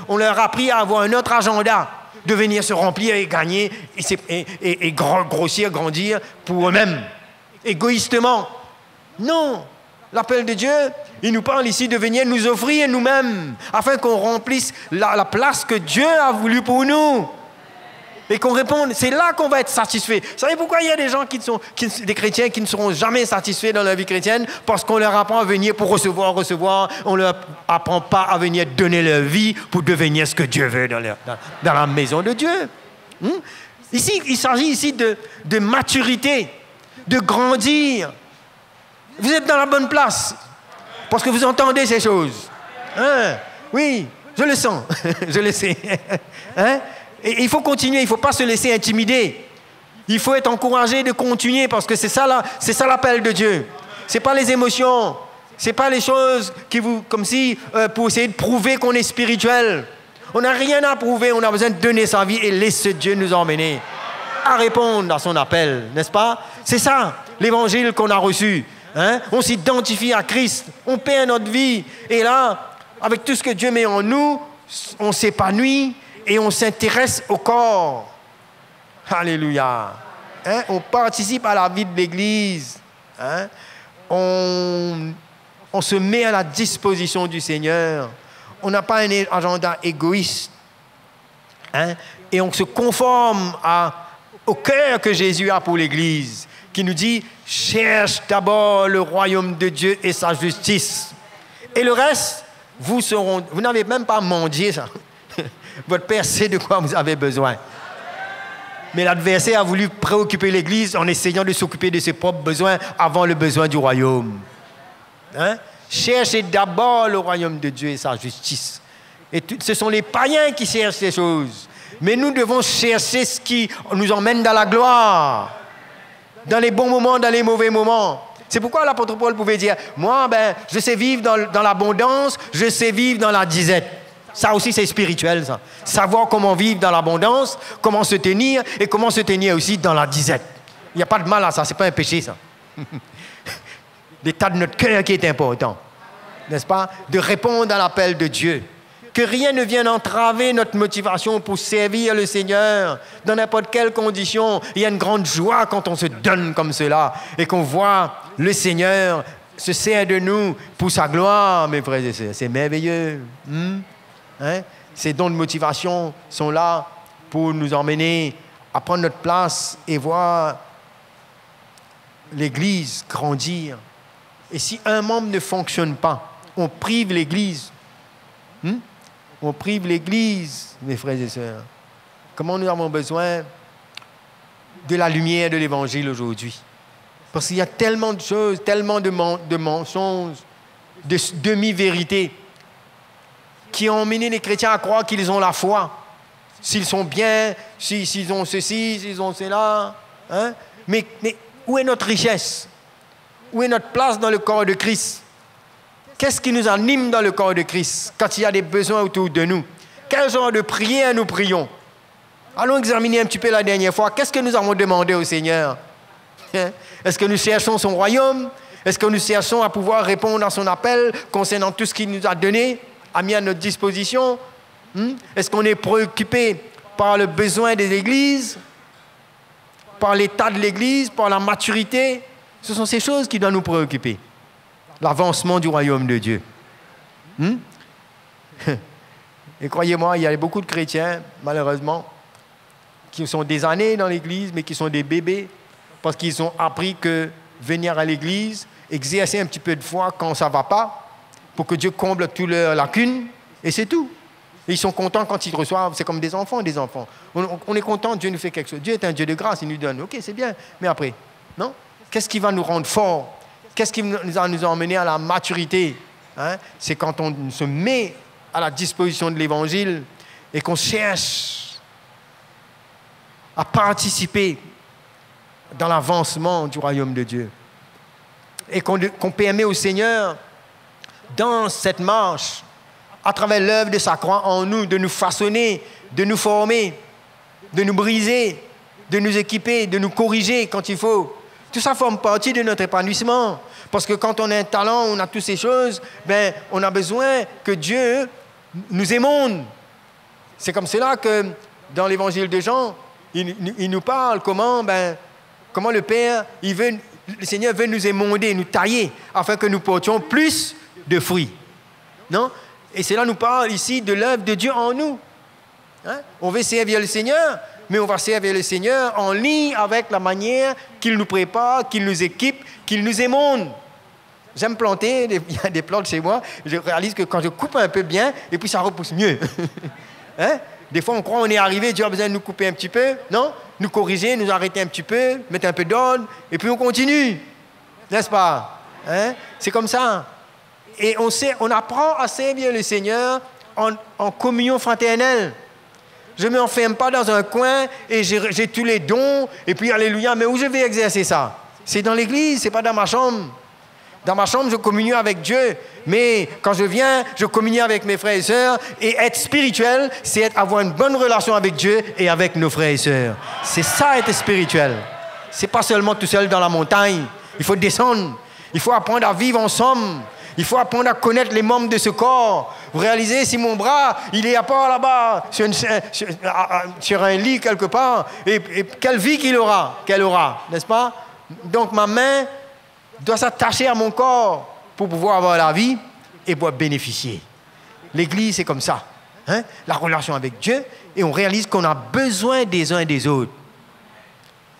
C: on leur a appris à avoir un autre agenda, de venir se remplir et gagner et grossir, grandir pour eux-mêmes, égoïstement. Non, l'appel de Dieu, il nous parle ici de venir nous offrir nous-mêmes afin qu'on remplisse la place que Dieu a voulu pour nous. Et qu'on réponde, c'est là qu'on va être satisfait. Vous savez pourquoi il y a des gens des chrétiens qui ne seront jamais satisfaits dans la vie chrétienne? Parce qu'on leur apprend à venir pour recevoir. On ne leur apprend pas à venir donner leur vie pour devenir ce que Dieu veut dans la maison de Dieu. Ici, il s'agit ici de maturité, de grandir. Vous êtes dans la bonne place parce que vous entendez ces choses. Hein? Oui, je le sens, je le sais. Hein? Et il faut continuer, il ne faut pas se laisser intimider. Il faut être encouragé de continuer parce que c'est ça l'appel de Dieu. Ce n'est pas les émotions, ce n'est pas les choses comme si pour essayer de prouver qu'on est spirituel. On n'a rien à prouver, on a besoin de donner sa vie et laisser Dieu nous emmener à répondre à son appel, n'est-ce pas? C'est ça, l'évangile qu'on a reçu. Hein? On s'identifie à Christ, on perd notre vie. Et là, avec tout ce que Dieu met en nous, on s'épanouit. Et on s'intéresse au corps. Alléluia. Hein? On participe à la vie de l'Église. Hein? On se met à la disposition du Seigneur. On n'a pas un agenda égoïste. Hein? Et on se conforme au cœur que Jésus a pour l'Église, qui nous dit, cherche d'abord le royaume de Dieu et sa justice. Et le reste, vous n'avez même pas mendié ça. Votre Père sait de quoi vous avez besoin. Mais l'adversaire a voulu préoccuper l'Église en essayant de s'occuper de ses propres besoins avant le besoin du royaume. Hein? Cherchez d'abord le royaume de Dieu et sa justice. Et ce sont les païens qui cherchent ces choses. Mais nous devons chercher ce qui nous emmène dans la gloire. Dans les bons moments, dans les mauvais moments. C'est pourquoi l'apôtre Paul pouvait dire, moi, je sais vivre dans l'abondance, je sais vivre dans la disette. Ça aussi, c'est spirituel, ça. Savoir comment vivre dans l'abondance, comment se tenir, et comment se tenir aussi dans la disette. Il n'y a pas de mal à ça, ce n'est pas un péché, ça. L'état de notre cœur qui est important, n'est-ce pas? De répondre à l'appel de Dieu. Que rien ne vienne entraver notre motivation pour servir le Seigneur dans n'importe quelle condition. Il y a une grande joie quand on se donne comme cela et qu'on voit le Seigneur se sert de nous pour sa gloire, mes frères et sœurs. C'est merveilleux. Hein? Ces dons de motivation sont là pour nous emmener à prendre notre place et voir l'Église grandir. Et si un membre ne fonctionne pas, on prive l'Église. On prive l'Église, mes frères et sœurs. Comment nous avons besoin de la lumière de l'Évangile aujourd'hui? Parce qu'il y a tellement de choses, tellement de mensonges, de demi-vérités qui ont mené les chrétiens à croire qu'ils ont la foi. S'ils sont bien, s'ils ont ceci, s'ils ont cela. Hein? Mais où est notre richesse? Où est notre place dans le corps de Christ? Qu'est-ce qui nous anime dans le corps de Christ quand il y a des besoins autour de nous? Quel genre de prière nous prions? Allons examiner un petit peu la dernière fois. Qu'est-ce que nous avons demandé au Seigneur? Est-ce que nous cherchons son royaume? Est-ce que nous cherchons à pouvoir répondre à son appel concernant tout ce qu'il nous a donné, a mis à notre disposition? Est-ce qu'on est préoccupé par le besoin des églises, par l'état de l'église, par la maturité? Ce sont ces choses qui doivent nous préoccuper. L'avancement du royaume de Dieu. Et croyez-moi, il y a beaucoup de chrétiens, malheureusement, qui sont des années dans l'église, mais qui sont des bébés, parce qu'ils ont appris que venir à l'église, exercer un petit peu de foi quand ça ne va pas, pour que Dieu comble toutes leurs lacunes, et c'est tout. Et ils sont contents quand ils reçoivent, c'est comme des enfants. On est content, Dieu nous fait quelque chose. Dieu est un Dieu de grâce, il nous donne. Ok, c'est bien, mais après, non? Qu'est-ce qui va nous rendre forts? Qu'est-ce qui va nous emmener à la maturité? C'est quand on se met à la disposition de l'Évangile et qu'on cherche à participer dans l'avancement du royaume de Dieu. Et qu'on permet au Seigneur, dans cette marche, à travers l'œuvre de sa croix en nous, de nous façonner, de nous former, de nous briser, de nous équiper, de nous corriger quand il faut. Tout ça forme partie de notre épanouissement. Parce que quand on a un talent, on a toutes ces choses, on a besoin que Dieu nous émonde. C'est comme cela que dans l'évangile de Jean, il nous parle comment le Père, le Seigneur veut nous émonder, nous tailler, afin que nous portions plus de fruits. Non? Et cela nous parle ici de l'œuvre de Dieu en nous. On veut servir le Seigneur, mais on va servir le Seigneur en ligne avec la manière qu'il nous prépare, qu'il nous équipe, qu'il nous émonde. J'aime planter, il y a des plantes chez moi, je réalise que quand je coupe un peu bien, et puis ça repousse mieux. Des fois, on croit qu'on est arrivé, Dieu a besoin de nous couper un petit peu, non? Nous corriger, nous arrêter un petit peu, mettre un peu d'ordre, et puis on continue. N'est-ce pas? C'est comme ça. Et on apprend à servir le Seigneur en communion fraternelle. Je ne m'enferme pas dans un coin et j'ai tous les dons, et puis alléluia, mais où je vais exercer ça? C'est dans l'église, ce n'est pas dans ma chambre. Dans ma chambre, je communie avec Dieu, mais quand je viens, je communie avec mes frères et sœurs, et être spirituel, c'est avoir une bonne relation avec Dieu et avec nos frères et sœurs. C'est ça, être spirituel. Ce n'est pas seulement tout seul dans la montagne. Il faut descendre. Il faut apprendre à vivre ensemble. Il faut apprendre à connaître les membres de ce corps. Vous réalisez, si mon bras, il est à part là-bas, sur un lit quelque part, et quelle vie qu'elle aura, n'est-ce pas? Donc ma main doit s'attacher à mon corps pour pouvoir avoir la vie et pouvoir bénéficier. L'Église, c'est comme ça. La relation avec Dieu, et on réalise qu'on a besoin des uns et des autres.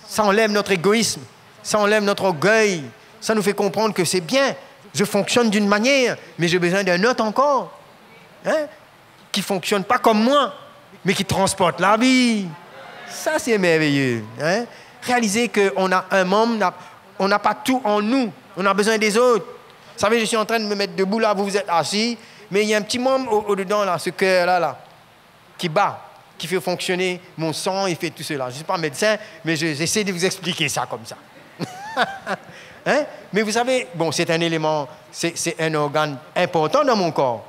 C: Ça enlève notre égoïsme, ça enlève notre orgueil, ça nous fait comprendre que c'est bien. Je fonctionne d'une manière, mais j'ai besoin d'un autre encore, qui ne fonctionne pas comme moi, mais qui transporte la vie. Ça, c'est merveilleux. Réaliser qu'on a un membre, on n'a pas tout en nous, on a besoin des autres. Vous savez, je suis en train de me mettre debout là, vous êtes assis, mais il y a un petit membre au-dedans, là, ce cœur-là, qui bat, qui fait fonctionner mon sang, il fait tout cela. Je ne suis pas médecin, mais j'essaie de vous expliquer ça comme ça. Hein? Mais vous savez, bon, c'est un élément, c'est un organe important dans mon corps.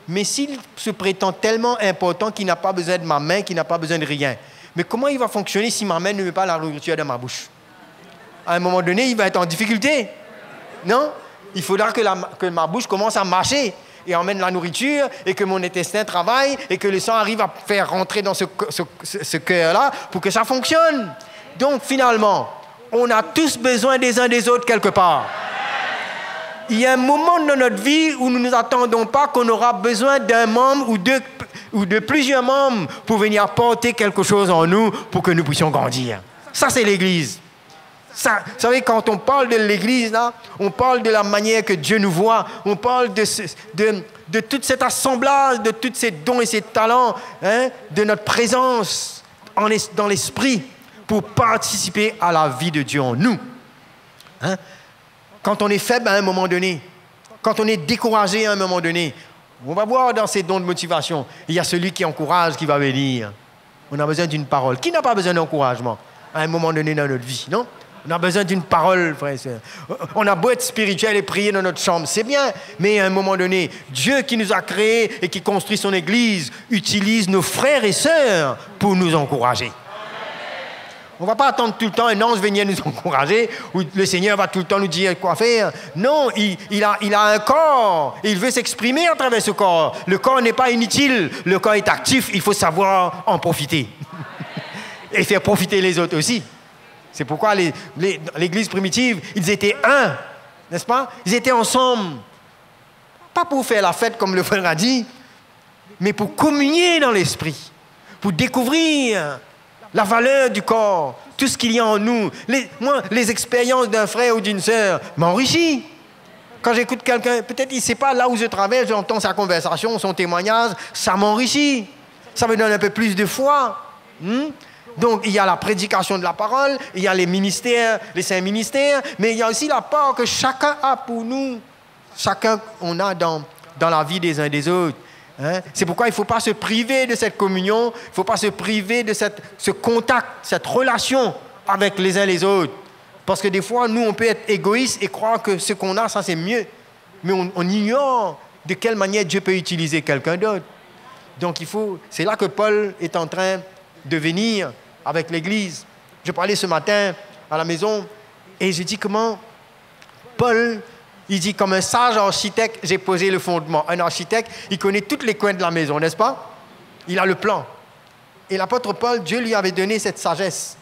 C: Mais s'il se prétend tellement important qu'il n'a pas besoin de ma main, qu'il n'a pas besoin de rien, mais comment il va fonctionner si ma main ne met pas la nourriture dans ma bouche? À un moment donné, il va être en difficulté. Non? Il faudra que ma bouche commence à marcher et emmène la nourriture et que mon intestin travaille et que le sang arrive à faire rentrer dans ce cœur-là pour que ça fonctionne. Donc, finalement, on a tous besoin des uns des autres quelque part. Il y a un moment dans notre vie où nous ne nous attendons pas qu'on aura besoin d'un membre ou de plusieurs membres pour venir apporter quelque chose en nous pour que nous puissions grandir. Ça, c'est l'Église. Ça, vous savez, quand on parle de l'Église, là, on parle de la manière que Dieu nous voit, on parle de tout cet assemblage, de tous ces dons et ces talents, hein, de notre présence dans l'esprit pour participer à la vie de Dieu en nous. Hein? Quand on est faible à un moment donné, quand on est découragé à un moment donné, on va voir dans ces dons de motivation, il y a celui qui encourage qui va venir. On a besoin d'une parole. Qui n'a pas besoin d'encouragement à un moment donné dans notre vie, non? On a besoin d'une parole, frère et sœur. On a beau être spirituel et prier dans notre chambre, c'est bien, mais à un moment donné, Dieu qui nous a créés et qui construit son Église utilise nos frères et sœurs pour nous encourager. On ne va pas attendre tout le temps un ange venir nous encourager ou le Seigneur va tout le temps nous dire quoi faire. Non, il a un corps et il veut s'exprimer à travers ce corps. Le corps n'est pas inutile, le corps est actif, il faut savoir en profiter. Et faire profiter les autres aussi. C'est pourquoi l'Église primitive, ils étaient un, n'est-ce pas? Ils étaient ensemble. Pas pour faire la fête comme le frère a dit, mais pour communier dans l'esprit, pour découvrir la valeur du corps, tout ce qu'il y a en nous. Moi, les expériences d'un frère ou d'une sœur m'enrichissent. Quand j'écoute quelqu'un, peut-être il ne sait pas là où je travaille, j'entends sa conversation, son témoignage, ça m'enrichit. Ça me donne un peu plus de foi. Donc, il y a la prédication de la parole, il y a les ministères, les saints ministères, mais il y a aussi la part que chacun a pour nous. Chacun, on a dans la vie des uns des autres. Hein? C'est pourquoi il ne faut pas se priver de cette communion, il ne faut pas se priver de ce contact, cette relation avec les uns les autres. Parce que des fois, nous, on peut être égoïste et croire que ce qu'on a, ça c'est mieux. Mais on ignore de quelle manière Dieu peut utiliser quelqu'un d'autre. Donc c'est là que Paul est en train de venir avec l'Église. Je parlais ce matin à la maison et j'ai dit comment Paul... Il dit, comme un sage architecte, j'ai posé le fondement. Un architecte, il connaît tous les coins de la maison, n'est-ce pas? Il a le plan. Et l'apôtre Paul, Dieu lui avait donné cette sagesse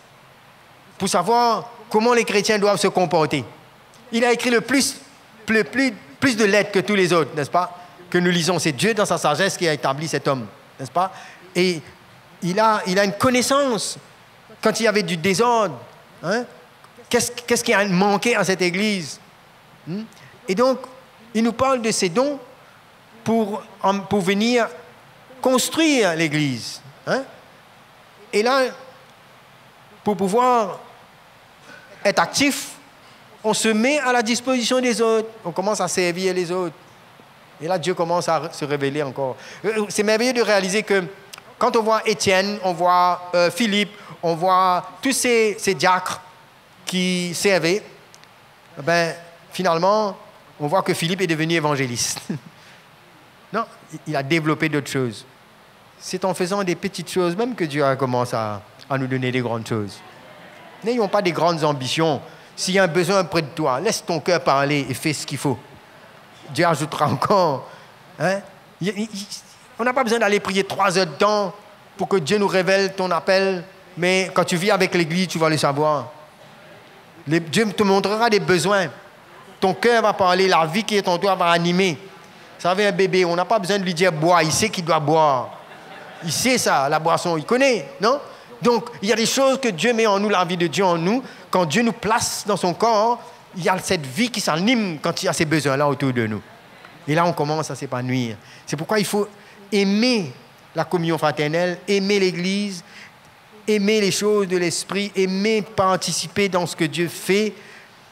C: pour savoir comment les chrétiens doivent se comporter. Il a écrit le plus de lettres que tous les autres, n'est-ce pas? Que nous lisons. C'est Dieu, dans sa sagesse, qui a établi cet homme, n'est-ce pas? Et il a une connaissance. Quand il y avait du désordre, hein? Qu'est-ce qui a manqué à cette église? Et donc, il nous parle de ces dons pour venir construire l'Église. Hein? Et là, pour pouvoir être actif, on se met à la disposition des autres. On commence à servir les autres. Et là, Dieu commence à se révéler encore. C'est merveilleux de réaliser que quand on voit Étienne, on voit Philippe, on voit tous ces diacres qui servaient, ben, finalement, on voit que Philippe est devenu évangéliste. Non, il a développé d'autres choses. C'est en faisant des petites choses même que Dieu commence à nous donner des grandes choses. N'ayons pas des grandes ambitions. S'il y a un besoin près de toi, laisse ton cœur parler et fais ce qu'il faut. Dieu ajoutera encore. Hein? On n'a pas besoin d'aller prier 3 heures de temps pour que Dieu nous révèle ton appel, mais quand tu vis avec l'Église, tu vas le savoir. Dieu te montrera des besoins. Ton cœur va parler, la vie qui est en toi va animer. Vous savez, un bébé, on n'a pas besoin de lui dire bois, il sait qu'il doit boire. Il sait ça, la boisson, il connaît, non? Donc, il y a des choses que Dieu met en nous, la vie de Dieu en nous. Quand Dieu nous place dans son corps, il y a cette vie qui s'anime quand il y a ces besoins-là autour de nous. Et là, on commence à s'épanouir. C'est pourquoi il faut aimer la communion fraternelle, aimer l'Église, aimer les choses de l'esprit, aimer participer dans ce que Dieu fait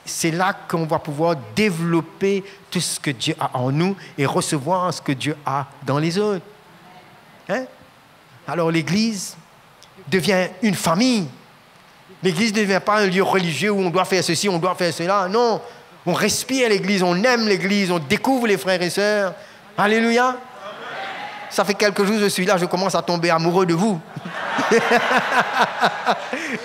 C: c'est là qu'on va pouvoir développer tout ce que Dieu a en nous et recevoir ce que Dieu a dans les autres. Hein? Alors l'Église devient une famille. L'Église ne devient pas un lieu religieux où on doit faire ceci, on doit faire cela. Non, on respire l'Église, on aime l'Église, on découvre les frères et sœurs. Alléluia. Ça fait quelques jours que je suis là, je commence à tomber amoureux de vous.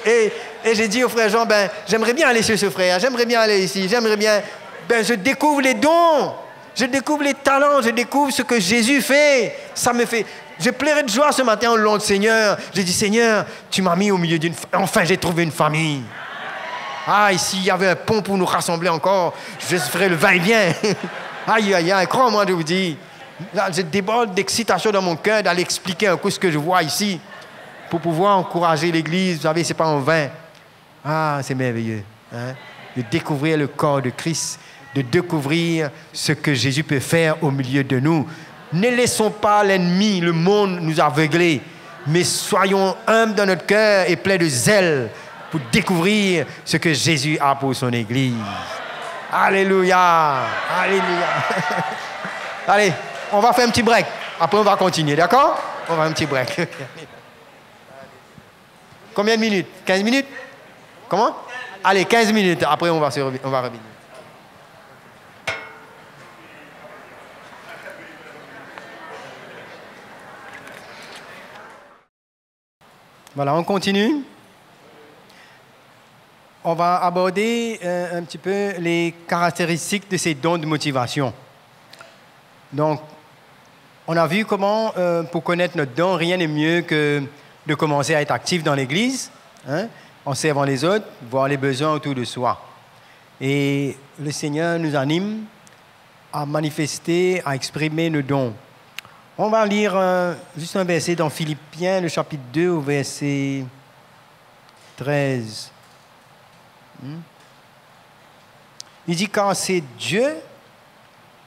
C: et j'ai dit au frère Jean, j'aimerais bien aller chez ce frère, j'aimerais bien aller ici, j'aimerais bien... je découvre les dons, je découvre les talents, je découvre ce que Jésus fait. Ça me fait... Je pleurais de joie ce matin au nom du Seigneur. J'ai dit, Seigneur, tu m'as mis au milieu d'une... Enfin, j'ai trouvé une famille. Ah, ici, il y avait un pont pour nous rassembler encore. Je ferai le va-et-vient. Aïe, aïe, aïe, crois-moi, je vous dis. Là, je déborde d'excitation dans mon cœur d'aller expliquer un coup ce que je vois ici pour pouvoir encourager l'Église. Vous savez, ce n'est pas en vain. Ah, c'est merveilleux. Hein? De découvrir le corps de Christ, de découvrir ce que Jésus peut faire au milieu de nous. Ne laissons pas l'ennemi, le monde, nous aveugler, mais soyons humbles dans notre cœur et pleins de zèle pour découvrir ce que Jésus a pour son Église. Alléluia! Alléluia! Allez, on va faire un petit break. Après, on va continuer, d'accord? On va faire un petit break. Combien de minutes? 15 minutes? Comment? Allez, 15 minutes. Après, on va revenir. Voilà, on continue. On va aborder un petit peu les caractéristiques de ces dons de motivation. Donc, on a vu comment, pour connaître notre don, rien n'est mieux que de commencer à être actif dans l'Église, hein, en servant les autres, voir les besoins autour de soi. Et le Seigneur nous anime à manifester, à exprimer nos dons. On va lire juste un verset dans Philippiens, le chapitre 2, au verset 13. Il dit, car c'est Dieu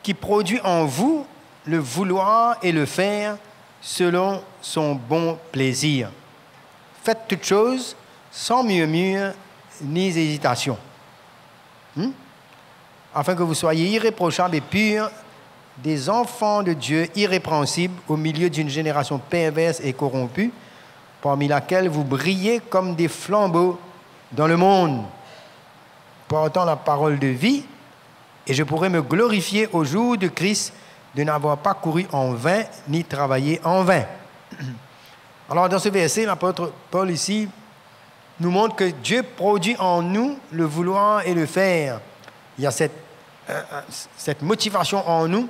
C: qui produit en vous le vouloir et le faire selon son bon plaisir. Faites toutes choses sans murmure ni hésitation, afin que vous soyez irréprochables et purs, des enfants de Dieu irrépréhensibles au milieu d'une génération perverse et corrompue, parmi laquelle vous brillez comme des flambeaux dans le monde, portant la parole de vie, et je pourrai me glorifier au jour de Christ de n'avoir pas couru en vain, ni travaillé en vain. Alors, dans ce verset, l'apôtre Paul ici nous montre que Dieu produit en nous le vouloir et le faire. Il y a cette motivation en nous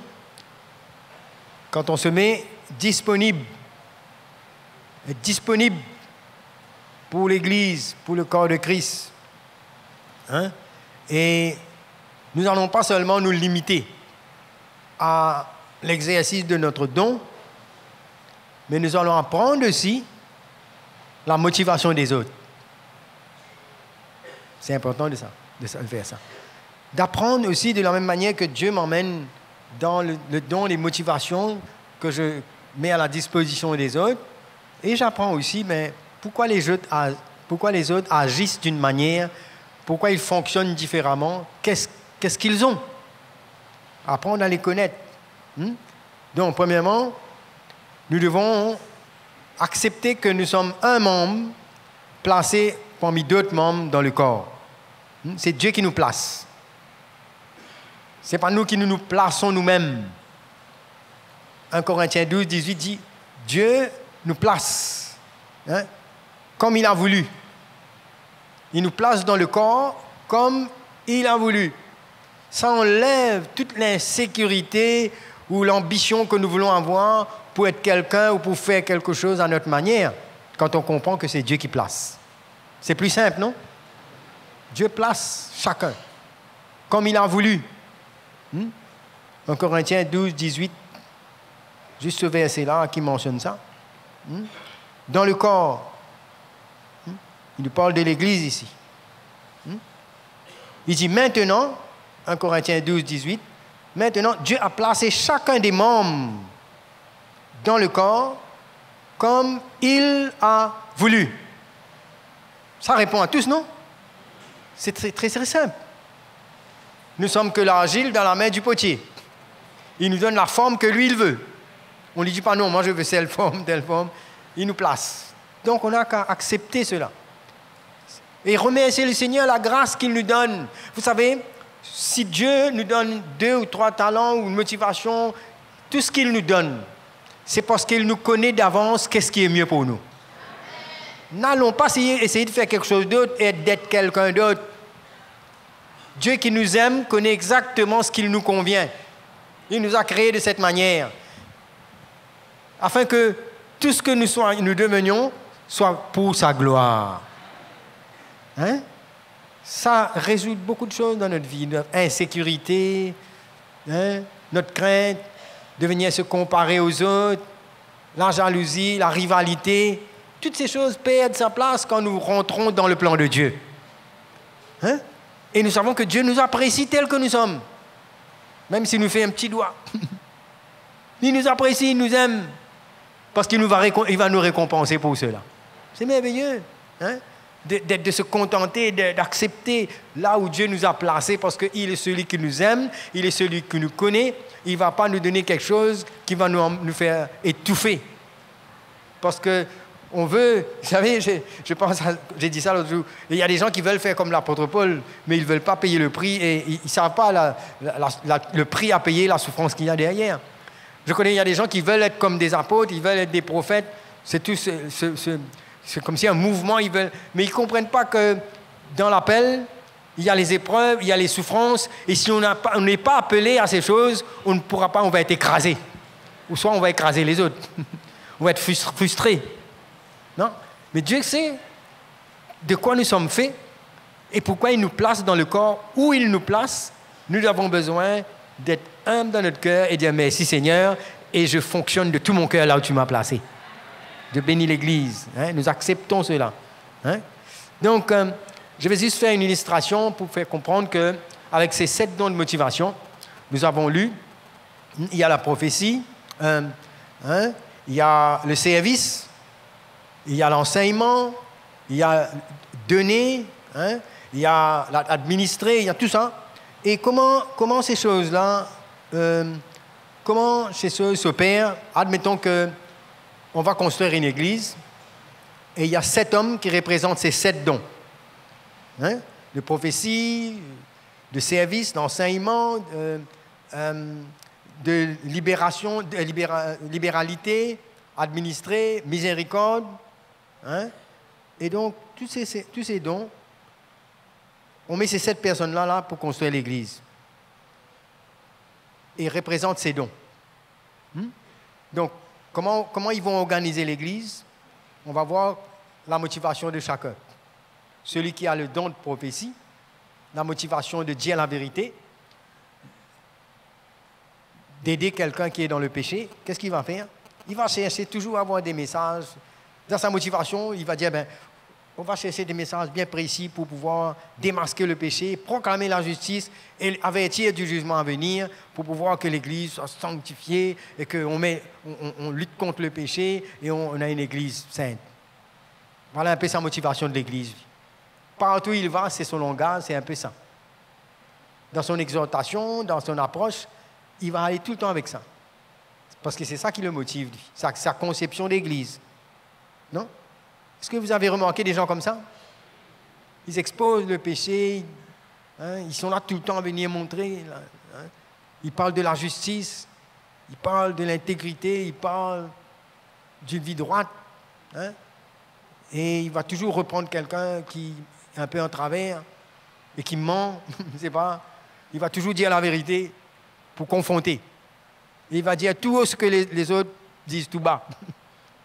C: quand on se met disponible pour l'Église, pour le corps de Christ. Hein? Et nous n'allons pas seulement nous limiter à l'exercice de notre don, mais nous allons apprendre aussi la motivation des autres. C'est important de faire ça. D'apprendre aussi de la même manière que Dieu m'emmène dans le don, les motivations que je mets à la disposition des autres. Et j'apprends aussi, mais pourquoi les autres agissent d'une manière, pourquoi ils fonctionnent différemment, qu'est-ce qu'ils ont. Apprendre à les connaître. Donc, premièrement, nous devons accepter que nous sommes un membre placé parmi d'autres membres dans le corps. C'est Dieu qui nous place. Ce n'est pas nous qui nous plaçons nous-mêmes. 1 Corinthiens 12, 18 dit, Dieu nous place, hein, comme il a voulu. Il nous place dans le corps comme il a voulu. Ça enlève toute l'insécurité ou l'ambition que nous voulons avoir pour être quelqu'un ou pour faire quelque chose à notre manière, quand on comprend que c'est Dieu qui place. C'est plus simple, non? Dieu place chacun comme il a voulu. 1 Corinthiens 12, 18, juste ce verset-là qui mentionne ça. Dans le corps, il nous parle de l'Église ici. Il dit maintenant, 1 Corinthiens 12, 18, maintenant Dieu a placé chacun des membres dans le corps comme il a voulu. Ça répond à tous, non? C'est très, très, très simple. Nous sommes que l'argile dans la main du potier. Il nous donne la forme que lui, il veut. On ne lui dit pas non, moi je veux telle forme. Il nous place. Donc on n'a qu'à accepter cela. Et remercier le Seigneur la grâce qu'il nous donne. Vous savez, si Dieu nous donne 2 ou 3 talents ou une motivation, tout ce qu'il nous donne, c'est parce qu'il nous connaît d'avance qu'est-ce qui est mieux pour nous. N'allons pas essayer de faire quelque chose d'autre et d'être quelqu'un d'autre. Dieu qui nous aime connaît exactement ce qu'il nous convient. Il nous a créés de cette manière, afin que tout ce que nous devenions soit pour sa gloire. Hein? Ça résout beaucoup de choses dans notre vie, notre insécurité, hein? Notre crainte de venir se comparer aux autres, la jalousie, la rivalité. Toutes ces choses perdent sa place quand nous rentrons dans le plan de Dieu. Hein? Et nous savons que Dieu nous apprécie tels que nous sommes, même s'il nous fait un petit doigt. Il nous apprécie, il nous aime, parce qu'il va nous récompenser pour cela. C'est merveilleux, hein? De se contenter, d'accepter là où Dieu nous a placés, parce qu'il est celui qui nous aime, il est celui qui nous connaît. Il ne va pas nous donner quelque chose qui va nous faire étouffer. Parce que on veut, vous savez, je pense, j'ai dit ça l'autre jour, il y a des gens qui veulent faire comme l'apôtre Paul, mais ils ne veulent pas payer le prix et ils ne savent pas le prix à payer, la souffrance qu'il y a derrière. Je connais, il y a des gens qui veulent être comme des apôtres, ils veulent être des prophètes, c'est tout c'est comme si un mouvement, mais ils ne comprennent pas que dans l'appel, il y a les épreuves, il y a les souffrances, et si on n'est pas appelé à ces choses, on ne pourra pas, on va être écrasé. Ou soit on va écraser les autres. On va être frustré. Non? Mais Dieu sait de quoi nous sommes faits et pourquoi il nous place dans le corps où il nous place. Nous avons besoin d'être humbles dans notre cœur et dire merci Seigneur, et je fonctionne de tout mon cœur là où tu m'as placé. De bénir l'Église. Hein? Nous acceptons cela. Hein? Donc, je vais juste faire une illustration pour faire comprendre qu'avec ces 7 dons de motivation, nous avons lu, il y a la prophétie, il y a le service, il y a l'enseignement, il y a donner, hein? Il y a administrer, il y a tout ça. Et comment ces choses-là, comment ces choses s'opèrent? Admettons qu'on va construire une église et il y a 7 hommes qui représentent ces 7 dons. Hein? De prophétie, de service, d'enseignement, de libération, de libéralité, administrer, miséricorde. Hein? Et donc, tous ces dons, on met ces 7 personnes-là là, pour construire l'église. Et ils représentent ces dons. Donc, comment ils vont organiser l'église? On va voir la motivation de chacun. Celui qui a le don de prophétie, la motivation de dire la vérité, d'aider quelqu'un qui est dans le péché, qu'est-ce qu'il va faire? Il va chercher toujours à avoir des messages. Dans sa motivation, il va dire, on va chercher des messages bien précis pour pouvoir démasquer le péché, proclamer la justice et avertir du jugement à venir pour pouvoir que l'Église soit sanctifiée et qu'on lutte contre le péché et on a une Église sainte. Voilà un peu sa motivation de l'Église. Partout où il va, c'est son langage, c'est un peu ça. Dans son exhortation, dans son approche, il va aller tout le temps avec ça. Parce que c'est ça qui le motive, lui, sa conception d'Église. Non? Est-ce que vous avez remarqué des gens comme ça? Ils exposent le péché, hein, ils sont là tout le temps à venir montrer. Là, hein, ils parlent de la justice, ils parlent de l'intégrité, ils parlent d'une vie droite. Hein, et il va toujours reprendre quelqu'un qui est un peu en travers et qui ment, je ne sais pas. Il va toujours dire la vérité pour confronter. Et il va dire tout ce que les autres disent tout bas.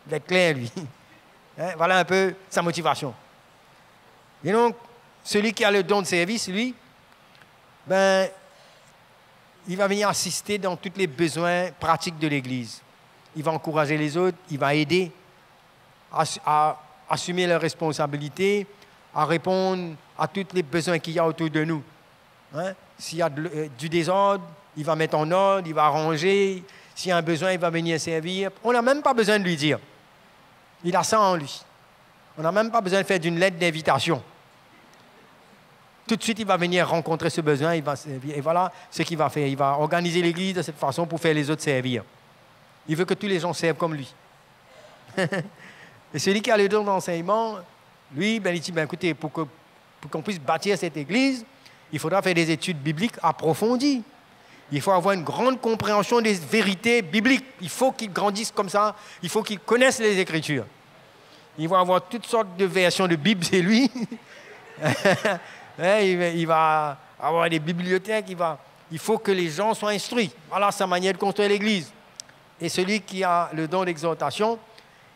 C: Il est clair, lui. Hein, voilà un peu sa motivation. Et donc, celui qui a le don de service, lui, il va venir assister dans tous les besoins pratiques de l'Église. Il va encourager les autres, il va aider à assumer leurs responsabilités, à répondre à tous les besoins qu'il y a autour de nous. Hein? S'il y a du désordre, il va mettre en ordre, il va arranger. S'il y a un besoin, il va venir servir. On n'a même pas besoin de lui dire. Il a ça en lui. On n'a même pas besoin de faire d'une lettre d'invitation. tout de suite, il va venir rencontrer ce besoin, il va servir. Et voilà ce qu'il va faire. Il va organiser l'Église de cette façon pour faire les autres servir. Il veut que tous les gens servent comme lui. Et celui qui a le don d'enseignement, lui, il dit, écoutez, pour qu'on puisse bâtir cette Église, il faudra faire des études bibliques approfondies. Il faut avoir une grande compréhension des vérités bibliques. Il faut qu'il grandisse comme ça. Il faut qu'il connaisse les Écritures. Il va avoir toutes sortes de versions de Bible, c'est lui. Il va avoir des bibliothèques. Il faut que les gens soient instruits. Voilà sa manière de construire l'Église. Et celui qui a le don d'exhortation,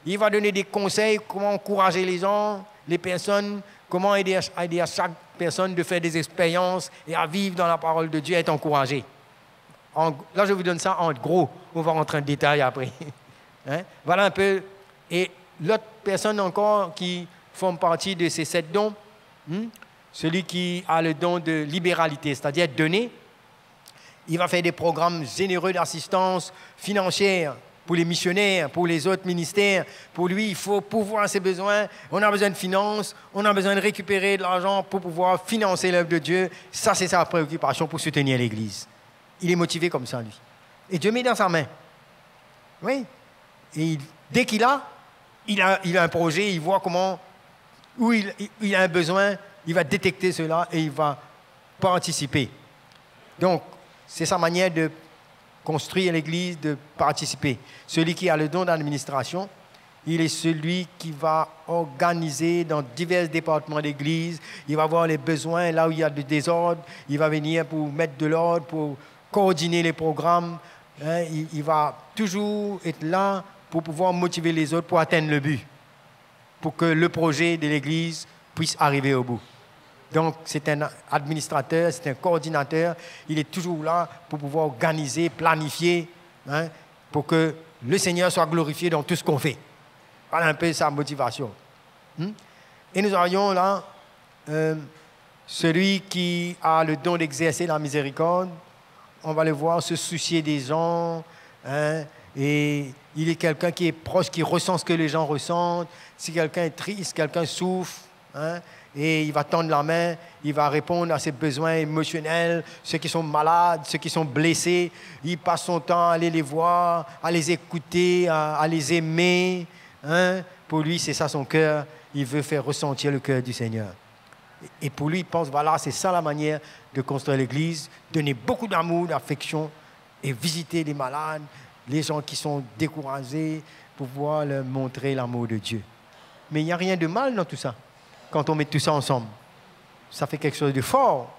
C: il va donner des conseils, comment encourager les gens, les personnes, comment aider à chaque personne de faire des expériences et à vivre dans la parole de Dieu et être encouragé. Là, je vous donne ça en gros. On va rentrer en détail après. Voilà un peu. Et l'autre personne encore qui forme partie de ces 7 dons, celui qui a le don de libéralité, c'est-à-dire donner, il va faire des programmes généreux d'assistance financière pour les missionnaires, pour les autres ministères. Pour lui, il faut pourvoir ses besoins. On a besoin de finances, on a besoin de récupérer de l'argent pour pouvoir financer l'œuvre de Dieu. Ça, c'est sa préoccupation pour soutenir l'Église. Il est motivé comme ça, lui. Et Dieu met dans sa main. Oui. Et dès qu'il a un projet, il voit où il a un besoin, il va détecter cela et il va participer. Donc, c'est sa manière de construire l'Église, de participer. Celui qui a le don d'administration, il est celui qui va organiser dans divers départements d'Église. Il va voir les besoins là où il y a du désordre. Il va venir pour mettre de l'ordre, pour coordonner les programmes. Il va toujours être là pour pouvoir motiver les autres pour atteindre le but, pour que le projet de l'Église puisse arriver au bout. Donc, c'est un administrateur, c'est un coordinateur. Il est toujours là pour pouvoir organiser, planifier, pour que le Seigneur soit glorifié dans tout ce qu'on fait. Voilà un peu sa motivation. Et nous aurions là celui qui a le don d'exercer la miséricorde. On va le voir se soucier des gens. Et il est quelqu'un qui est proche, qui ressent ce que les gens ressentent. Si quelqu'un est triste, quelqu'un souffre, et il va tendre la main, il va répondre à ses besoins émotionnels, ceux qui sont malades, ceux qui sont blessés. Il passe son temps à aller les voir, à les écouter, à les aimer. Pour lui, c'est ça son cœur. Il veut faire ressentir le cœur du Seigneur. Et pour lui, il pense, voilà, c'est ça la manière de construire l'Église, donner beaucoup d'amour, d'affection et visiter les malades, les gens qui sont découragés, pour pouvoir leur montrer l'amour de Dieu. Mais il n'y a rien de mal dans tout ça. Quand on met tout ça ensemble, ça fait quelque chose de fort.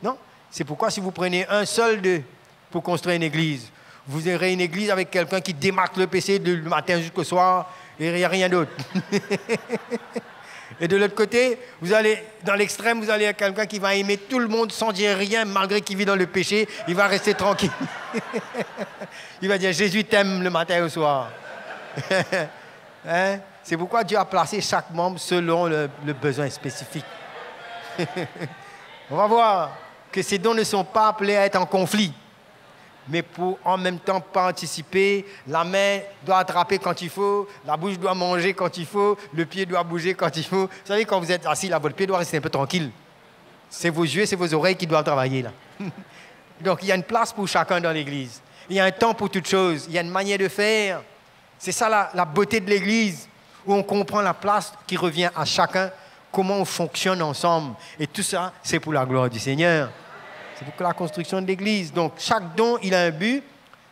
C: Non? C'est pourquoi si vous prenez un seul d'eux pour construire une église, vous aurez une église avec quelqu'un qui démarque le PC du matin jusqu'au soir et il n'y a rien d'autre. Et de l'autre côté, vous allez, dans l'extrême, vous allez à quelqu'un qui va aimer tout le monde sans dire rien, malgré qu'il vit dans le péché, il va rester tranquille. Il va dire, Jésus t'aime le matin et au soir. C'est pourquoi Dieu a placé chaque membre selon le besoin spécifique. On va voir que ces dons ne sont pas appelés à être en conflit, mais pour en même temps participer. La main doit attraper quand il faut, la bouche doit manger quand il faut, le pied doit bouger quand il faut. Vous savez, quand vous êtes assis là, votre pied doit rester un peu tranquille. C'est vos yeux, c'est vos oreilles qui doivent travailler là. Donc il y a une place pour chacun dans l'Église. Il y a un temps pour toute chose. Il y a une manière de faire. C'est ça la beauté de l'Église, où on comprend la place qui revient à chacun, comment on fonctionne ensemble. Et tout ça, c'est pour la gloire du Seigneur. C'est pour la construction de l'Église. Donc, chaque don, il a un but.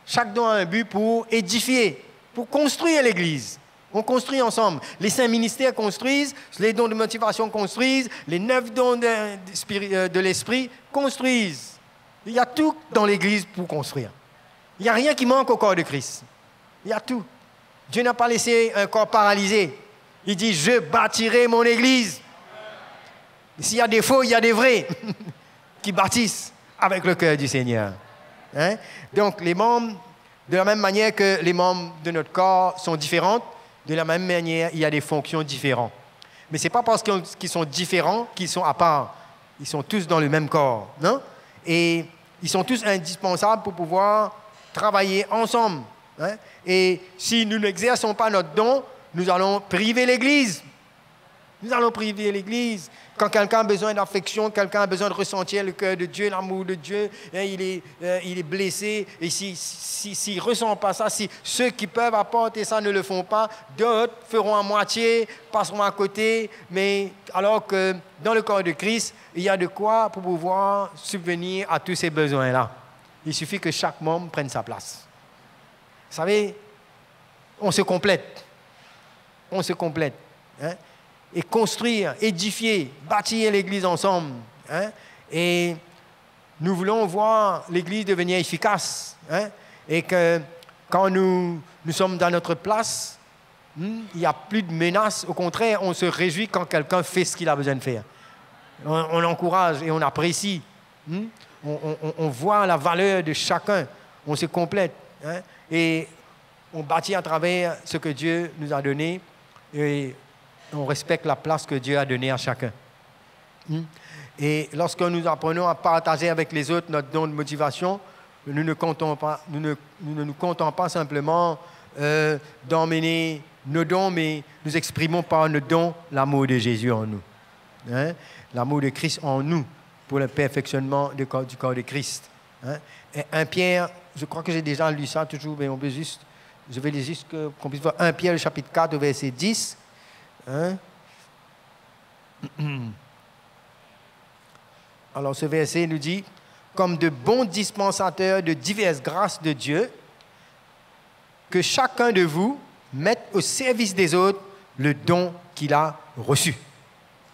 C: Chaque don a un but pour édifier, pour construire l'Église. On construit ensemble. Les 5 ministères construisent, les dons de motivation construisent, les 9 dons de l'Esprit construisent. Il y a tout dans l'Église pour construire. Il n'y a rien qui manque au corps de Christ. Il y a tout. Dieu n'a pas laissé un corps paralysé. Il dit, je bâtirai mon Église. S'il y a des faux, il y a des vrais qui bâtissent avec le cœur du Seigneur. Donc, les membres, de la même manière que les membres de notre corps sont différents, de la même manière, il y a des fonctions différentes. Mais ce n'est pas parce qu'ils sont différents qu'ils sont à part. Ils sont tous dans le même corps. Non? Et ils sont tous indispensables pour pouvoir travailler ensemble. Et si nous n'exerçons pas notre don, nous allons priver l'Église. Nous allons priver l'Église. Quand quelqu'un a besoin d'affection, quelqu'un a besoin de ressentir le cœur de Dieu, l'amour de Dieu, hein, il est blessé. Et s'il ne ressent pas ça, si ceux qui peuvent apporter ça ne le font pas, d'autres feront à moitié, passeront à côté. Mais alors que dans le corps de Christ, il y a de quoi pour pouvoir subvenir à tous ces besoins-là. Il suffit que chaque membre prenne sa place. Vous savez, on se complète. On se complète. Hein? Et construire, édifier, bâtir l'Église ensemble. Hein? Et nous voulons voir l'Église devenir efficace. Hein? Et que quand nous sommes dans notre place, il n'y a plus de menaces. Au contraire, on se réjouit quand quelqu'un fait ce qu'il a besoin de faire. On l'encourage et on apprécie. On voit la valeur de chacun. On se complète. Hein? Et on bâtit à travers ce que Dieu nous a donné. Et on respecte la place que Dieu a donnée à chacun. Et lorsque nous apprenons à partager avec les autres notre don de motivation, nous ne comptons pas simplement d'emmener nos dons, mais nous exprimons par nos dons l'amour de Jésus en nous. Hein? L'amour de Christ en nous pour le perfectionnement du corps de Christ. Hein? Et 1 Pierre, je crois que j'ai déjà lu ça toujours, mais je vais lire juste qu'on puisse voir 1 Pierre, le chapitre 4, verset 10. Hein? Alors ce verset nous dit, comme de bons dispensateurs de diverses grâces de Dieu, que chacun de vous mette au service des autres le don qu'il a reçu.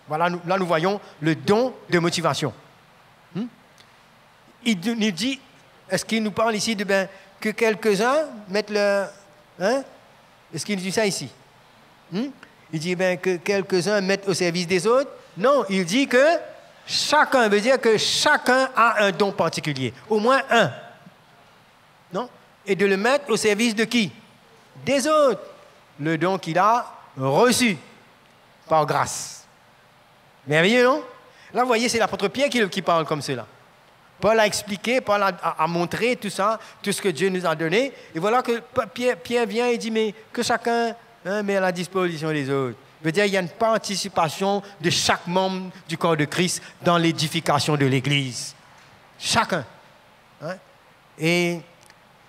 C: Voilà, là nous voyons le don de motivation. Il nous dit, est-ce qu'il nous parle ici de que quelques-uns mettent leur... Hein? Est-ce qu'il nous dit ça ici? Il dit que quelques-uns mettent au service des autres. Non, il dit que chacun, veut dire que chacun a un don particulier. Au moins un. Non? Et de le mettre au service de qui? Des autres. Le don qu'il a reçu par grâce. Merveilleux, non? Là, vous voyez, c'est l'apôtre Pierre qui parle comme cela. Paul a expliqué, Paul a montré tout ça, tout ce que Dieu nous a donné. Et voilà que Pierre vient et dit, mais que chacun... mais à la disposition des autres. Ça veut dire qu'il y a une participation de chaque membre du corps de Christ dans l'édification de l'Église. Chacun. Hein? Et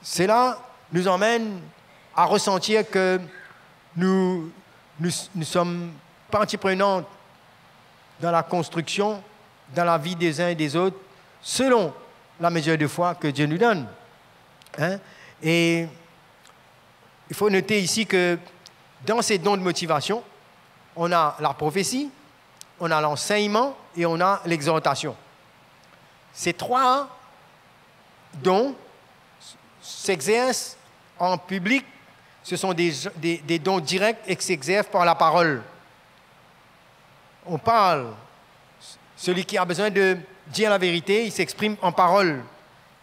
C: cela nous emmène à ressentir que nous sommes partie prenante dans la construction, dans la vie des uns et des autres, selon la mesure de foi que Dieu nous donne. Hein? Et il faut noter ici que dans ces dons de motivation, on a la prophétie, on a l'enseignement et on a l'exhortation. Ces trois dons s'exercent en public. Ce sont des dons directs et qui s'exercent par la parole. On parle. Celui qui a besoin de dire la vérité, il s'exprime en parole.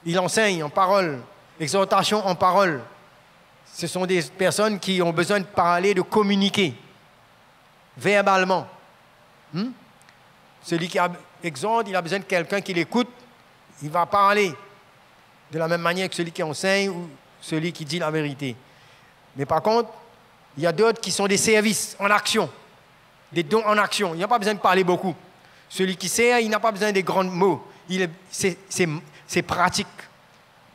C: Il enseigne en parole. Exhortation en parole. Ce sont des personnes qui ont besoin de parler, de communiquer verbalement. Celui qui exhorte, il a besoin de quelqu'un qui l'écoute. Il va parler de la même manière que celui qui enseigne ou celui qui dit la vérité. Mais par contre, il y a d'autres qui sont des services en action, des dons en action. Il n'a pas besoin de parler beaucoup. Celui qui sert, il n'a pas besoin des grands mots. C'est pratique,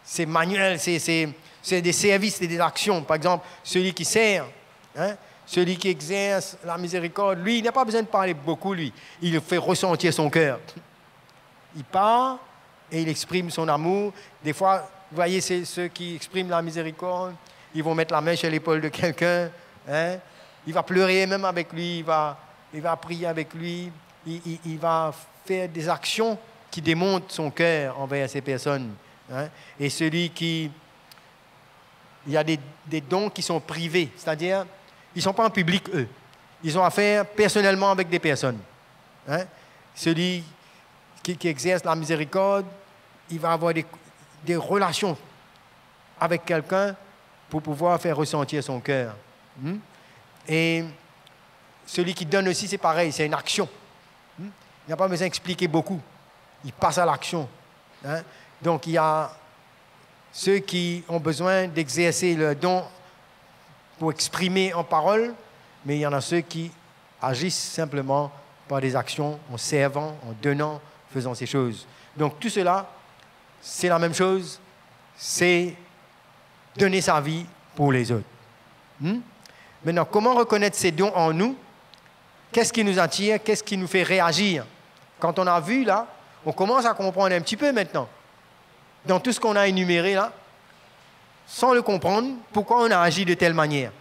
C: c'est manuel, c'est des services, c'est des actions. Par exemple, celui qui sert, hein, celui qui exerce la miséricorde, lui, il n'a pas besoin de parler beaucoup, lui. Il fait ressentir son cœur. Il parle et il exprime son amour. Des fois, vous voyez, c'est ceux qui expriment la miséricorde, ils vont mettre la main sur l'épaule de quelqu'un. Hein, il va pleurer même avec lui, il va prier avec lui. Il va faire des actions qui démontrent son cœur envers ces personnes. Hein. Et celui qui... Il y a des dons qui sont privés, c'est-à-dire, ils ne sont pas en public, eux. Ils ont affaire personnellement avec des personnes. Hein. Celui qui exerce la miséricorde, il va avoir des relations avec quelqu'un pour pouvoir faire ressentir son cœur. Et celui qui donne aussi, c'est pareil, c'est une action. Il n'a pas besoin d'expliquer beaucoup. Il passe à l'action. Hein? Donc, il y a ceux qui ont besoin d'exercer le don pour exprimer en parole, mais il y en a ceux qui agissent simplement par des actions, en servant, en donnant, faisant ces choses. Donc tout cela, c'est la même chose, c'est donner sa vie pour les autres. Maintenant, comment reconnaître ces dons en nous? Qu'est-ce qui nous attire? Qu'est-ce qui nous fait réagir? Quand on a vu là, on commence à comprendre un petit peu maintenant. Dans tout ce qu'on a énuméré là, sans le comprendre, pourquoi on a agi de telle manière.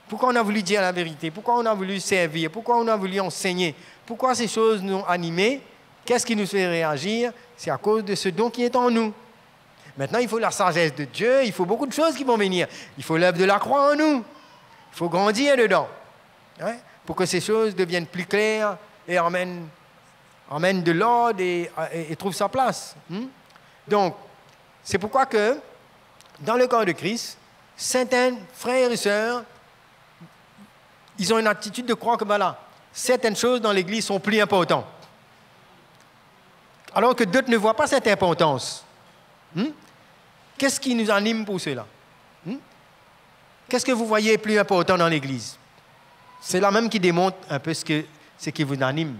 C: Pourquoi on a voulu dire la vérité? Pourquoi on a voulu servir? Pourquoi on a voulu enseigner? Pourquoi ces choses nous ont animés? Qu'est-ce qui nous fait réagir? C'est à cause de ce don qui est en nous. Maintenant, il faut la sagesse de Dieu, il faut beaucoup de choses qui vont venir. Il faut l'œuvre de la croix en nous. Il faut grandir dedans, hein, pour que ces choses deviennent plus claires et emmènent de l'ordre et trouvent sa place. Donc, c'est pourquoi que, dans le corps de Christ, certains frères et sœurs, ils ont une attitude de croire que voilà, certaines choses dans l'Église sont plus importantes. Alors que d'autres ne voient pas cette importance. Qu'est-ce qui nous anime pour cela? Qu'est-ce que vous voyez plus important dans l'Église? C'est là même qui démontre un peu ce qui vous anime,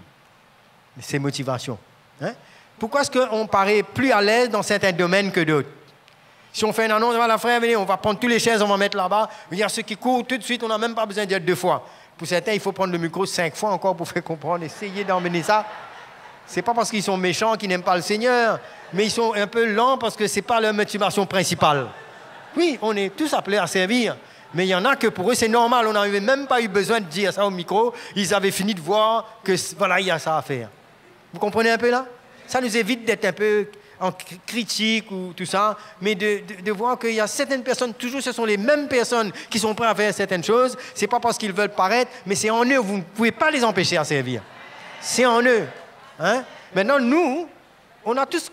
C: ces motivations. Hein? Pourquoi est-ce qu'on paraît plus à l'aise dans certains domaines que d'autres? Si on fait une annonce, voilà frère, venez, on va prendre toutes les chaises, on va mettre là-bas. Il y a ceux qui courent tout de suite, on n'a même pas besoin de dire 2 fois. Pour certains, il faut prendre le micro 5 fois encore pour faire comprendre, essayer d'emmener ça. Ce n'est pas parce qu'ils sont méchants qu'ils n'aiment pas le Seigneur, mais ils sont un peu lents parce que ce n'est pas leur motivation principale. Oui, on est tous appelés à servir, mais il y en a que pour eux, c'est normal. On n'avait même pas eu besoin de dire ça au micro. Ils avaient fini de voir que, voilà, il y a ça à faire. Vous comprenez un peu là? Ça nous évite d'être un peu en critique ou tout ça, mais de voir qu'il y a certaines personnes, toujours ce sont les mêmes personnes qui sont prêtes à faire certaines choses. Ce n'est pas parce qu'ils veulent paraître, mais c'est en eux. Vous ne pouvez pas les empêcher à servir. C'est en eux. Hein? Maintenant, nous, on a tous,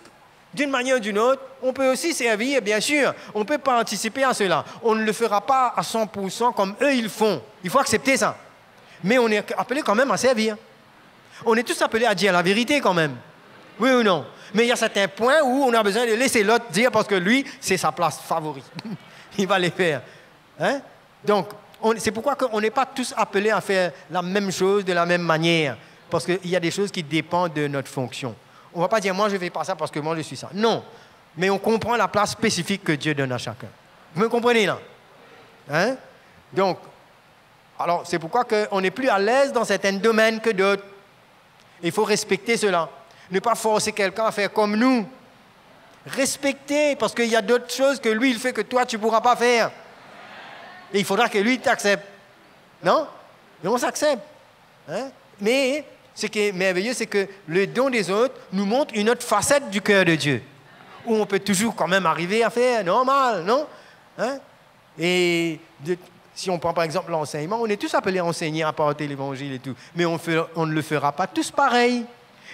C: d'une manière ou d'une autre, on peut aussi servir, bien sûr. On ne peut pas anticiper à cela. On ne le fera pas à 100% comme eux, ils font. Il faut accepter ça. Mais on est appelé quand même à servir. On est tous appelés à dire la vérité quand même. Oui ou non? Mais il y a certains points où on a besoin de laisser l'autre dire parce que lui, c'est sa place favorite. Il va les faire. Hein? Donc, c'est pourquoi on n'est pas tous appelés à faire la même chose de la même manière. Parce qu'il y a des choses qui dépendent de notre fonction. On ne va pas dire, moi, je ne fais pas ça parce que moi, je suis ça. Non. Mais on comprend la place spécifique que Dieu donne à chacun. Vous me comprenez, là? Hein? Donc, alors, c'est pourquoi on est plus à l'aise dans certains domaines que d'autres. Il faut respecter cela. Ne pas forcer quelqu'un à faire comme nous. Respecter, parce qu'il y a d'autres choses que lui, il fait que toi, tu ne pourras pas faire. Et il faudra que lui t'accepte. Non? Et on s'accepte. Hein? Mais ce qui est merveilleux, c'est que le don des autres nous montre une autre facette du cœur de Dieu, où on peut toujours quand même arriver à faire normal, non? Hein? Et si on prend par exemple l'enseignement, on est tous appelés à enseigner, à apporter l'évangile et tout, mais on ne le fera pas tous pareil.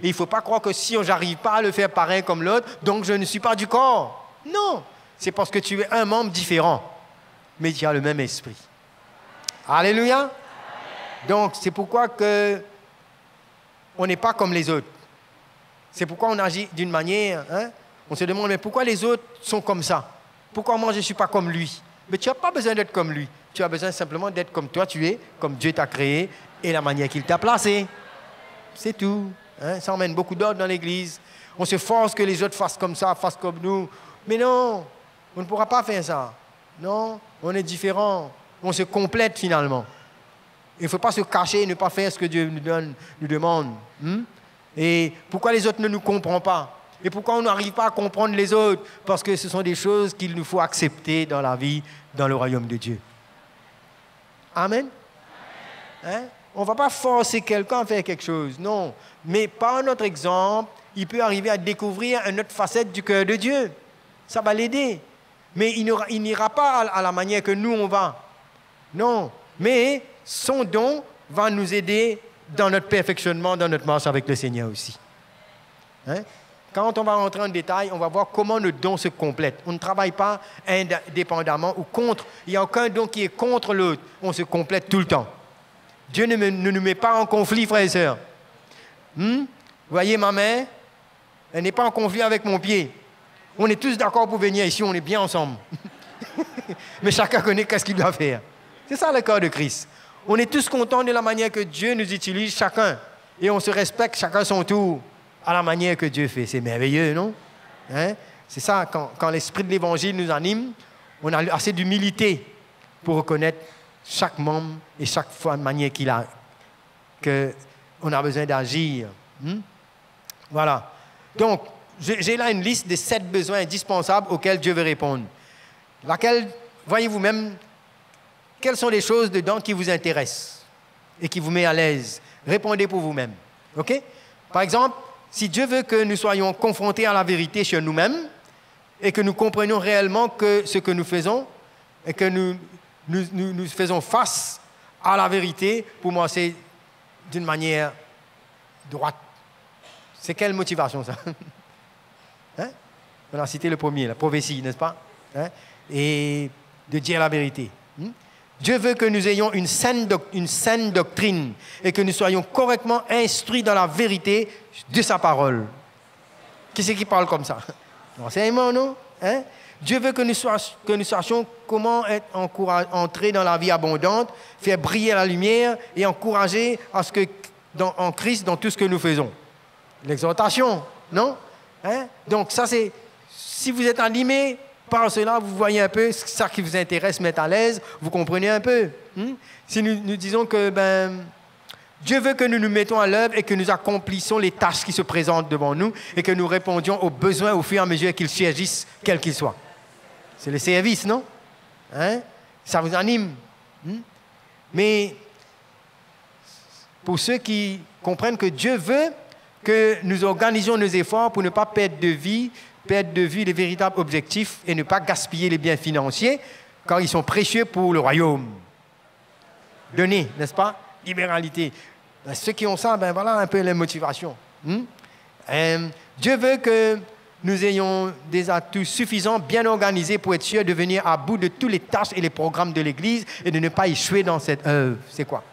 C: Et il ne faut pas croire que si je n'arrive pas à le faire pareil comme l'autre, donc je ne suis pas du corps. Non, c'est parce que tu es un membre différent, mais tu as le même esprit. Alléluia. Donc c'est pourquoi on n'est pas comme les autres. C'est pourquoi on agit d'une manière. Hein? On se demande, mais pourquoi les autres sont comme ça? Pourquoi moi je ne suis pas comme lui? Mais tu n'as pas besoin d'être comme lui. Tu as besoin simplement d'être comme toi tu es, comme Dieu t'a créé et la manière qu'il t'a placé. C'est tout. Hein? Ça emmène beaucoup d'ordre dans l'Église. On se force que les autres fassent comme ça, fassent comme nous. Mais non, on ne pourra pas faire ça. Non, on est différents. On se complète finalement. Il ne faut pas se cacher et ne pas faire ce que Dieu nous demande. Et pourquoi les autres ne nous comprennent pas? Et pourquoi on n'arrive pas à comprendre les autres? Parce que ce sont des choses qu'il nous faut accepter dans la vie, dans le royaume de Dieu. Amen. Hein? On ne va pas forcer quelqu'un à faire quelque chose, non. Mais par notre exemple, il peut arriver à découvrir une autre facette du cœur de Dieu. Ça va l'aider. Mais il n'ira pas à la manière que nous, on va. Non. Mais son don va nous aider dans notre perfectionnement, dans notre marche avec le Seigneur aussi. Hein? Quand on va rentrer en détail, on va voir comment nos dons se complètent. On ne travaille pas indépendamment ou contre. Il n'y a aucun don qui est contre l'autre. On se complète tout le temps. Dieu ne nous met pas en conflit, frères et sœurs. Vous voyez ma main? Elle n'est pas en conflit avec mon pied. On est tous d'accord pour venir ici, on est bien ensemble. Mais chacun connaît qu'est-ce qu'il doit faire. C'est ça le corps de Christ. On est tous contents de la manière que Dieu nous utilise chacun. Et on se respecte chacun son tour à la manière que Dieu fait. C'est merveilleux, non? Hein? C'est ça, quand l'esprit de l'Évangile nous anime, on a assez d'humilité pour reconnaître chaque membre et chaque fois de manière qu'il a, qu'on a besoin d'agir. Voilà. Donc, j'ai là une liste de 7 besoins indispensables auxquels Dieu veut répondre. Laquelle, voyez vous-même, quelles sont les choses dedans qui vous intéressent et qui vous met à l'aise? Répondez pour vous-même. OK? Par exemple, si Dieu veut que nous soyons confrontés à la vérité sur nous-mêmes et que nous comprenions réellement que ce que nous faisons et que nous faisons face à la vérité, pour moi, c'est d'une manière droite. C'est quelle motivation, ça? Hein? On a cité le premier, la prophétie, n'est-ce pas? Hein? Et de dire la vérité. Dieu veut que nous ayons une saine doctrine et que nous soyons correctement instruits dans la vérité de sa parole. Qui c'est qui parle comme ça? L'enseignement, non? Hein? Dieu veut que nous sachions comment entrer dans la vie abondante, faire briller la lumière et encourager à ce que, en Christ dans tout ce que nous faisons. L'exhortation, non? Hein? Donc ça c'est, si vous êtes animé par cela, vous voyez un peu ça qui vous intéresse, met à l'aise, vous comprenez un peu. Si nous disons que Dieu veut que nous nous mettons à l'œuvre et que nous accomplissons les tâches qui se présentent devant nous et que nous répondions aux besoins au fur et à mesure qu'ils surgissent, quels qu'ils soient. C'est le service, non? Hein? Ça vous anime. Mais pour ceux qui comprennent que Dieu veut que nous organisions nos efforts pour ne pas perdre de vue les véritables objectifs et ne pas gaspiller les biens financiers, car ils sont précieux pour le royaume. Donner, n'est-ce pas? Libéralité. Ceux qui ont ça, voilà un peu les motivations. Dieu veut que nous ayons des atouts suffisants, bien organisés pour être sûrs de venir à bout de toutes les tâches et les programmes de l'Église et de ne pas échouer dans cette œuvre. C'est quoi?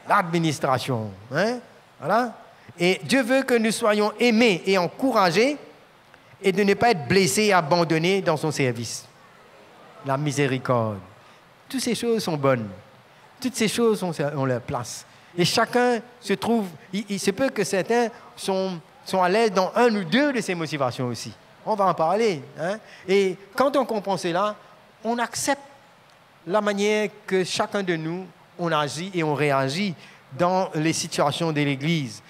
C: L'administration. Hein? Voilà. Et Dieu veut que nous soyons aimés et encouragés et de ne pas être blessés et abandonnés dans son service. La miséricorde. Toutes ces choses sont bonnes. Toutes ces choses ont leur place. Et chacun se trouve... Il se peut que certains sont à l'aise dans un ou deux de ces motivations aussi. On va en parler. Hein? Et quand on comprend cela, on accepte la manière que chacun de nous, on agit et on réagit dans les situations de l'Église.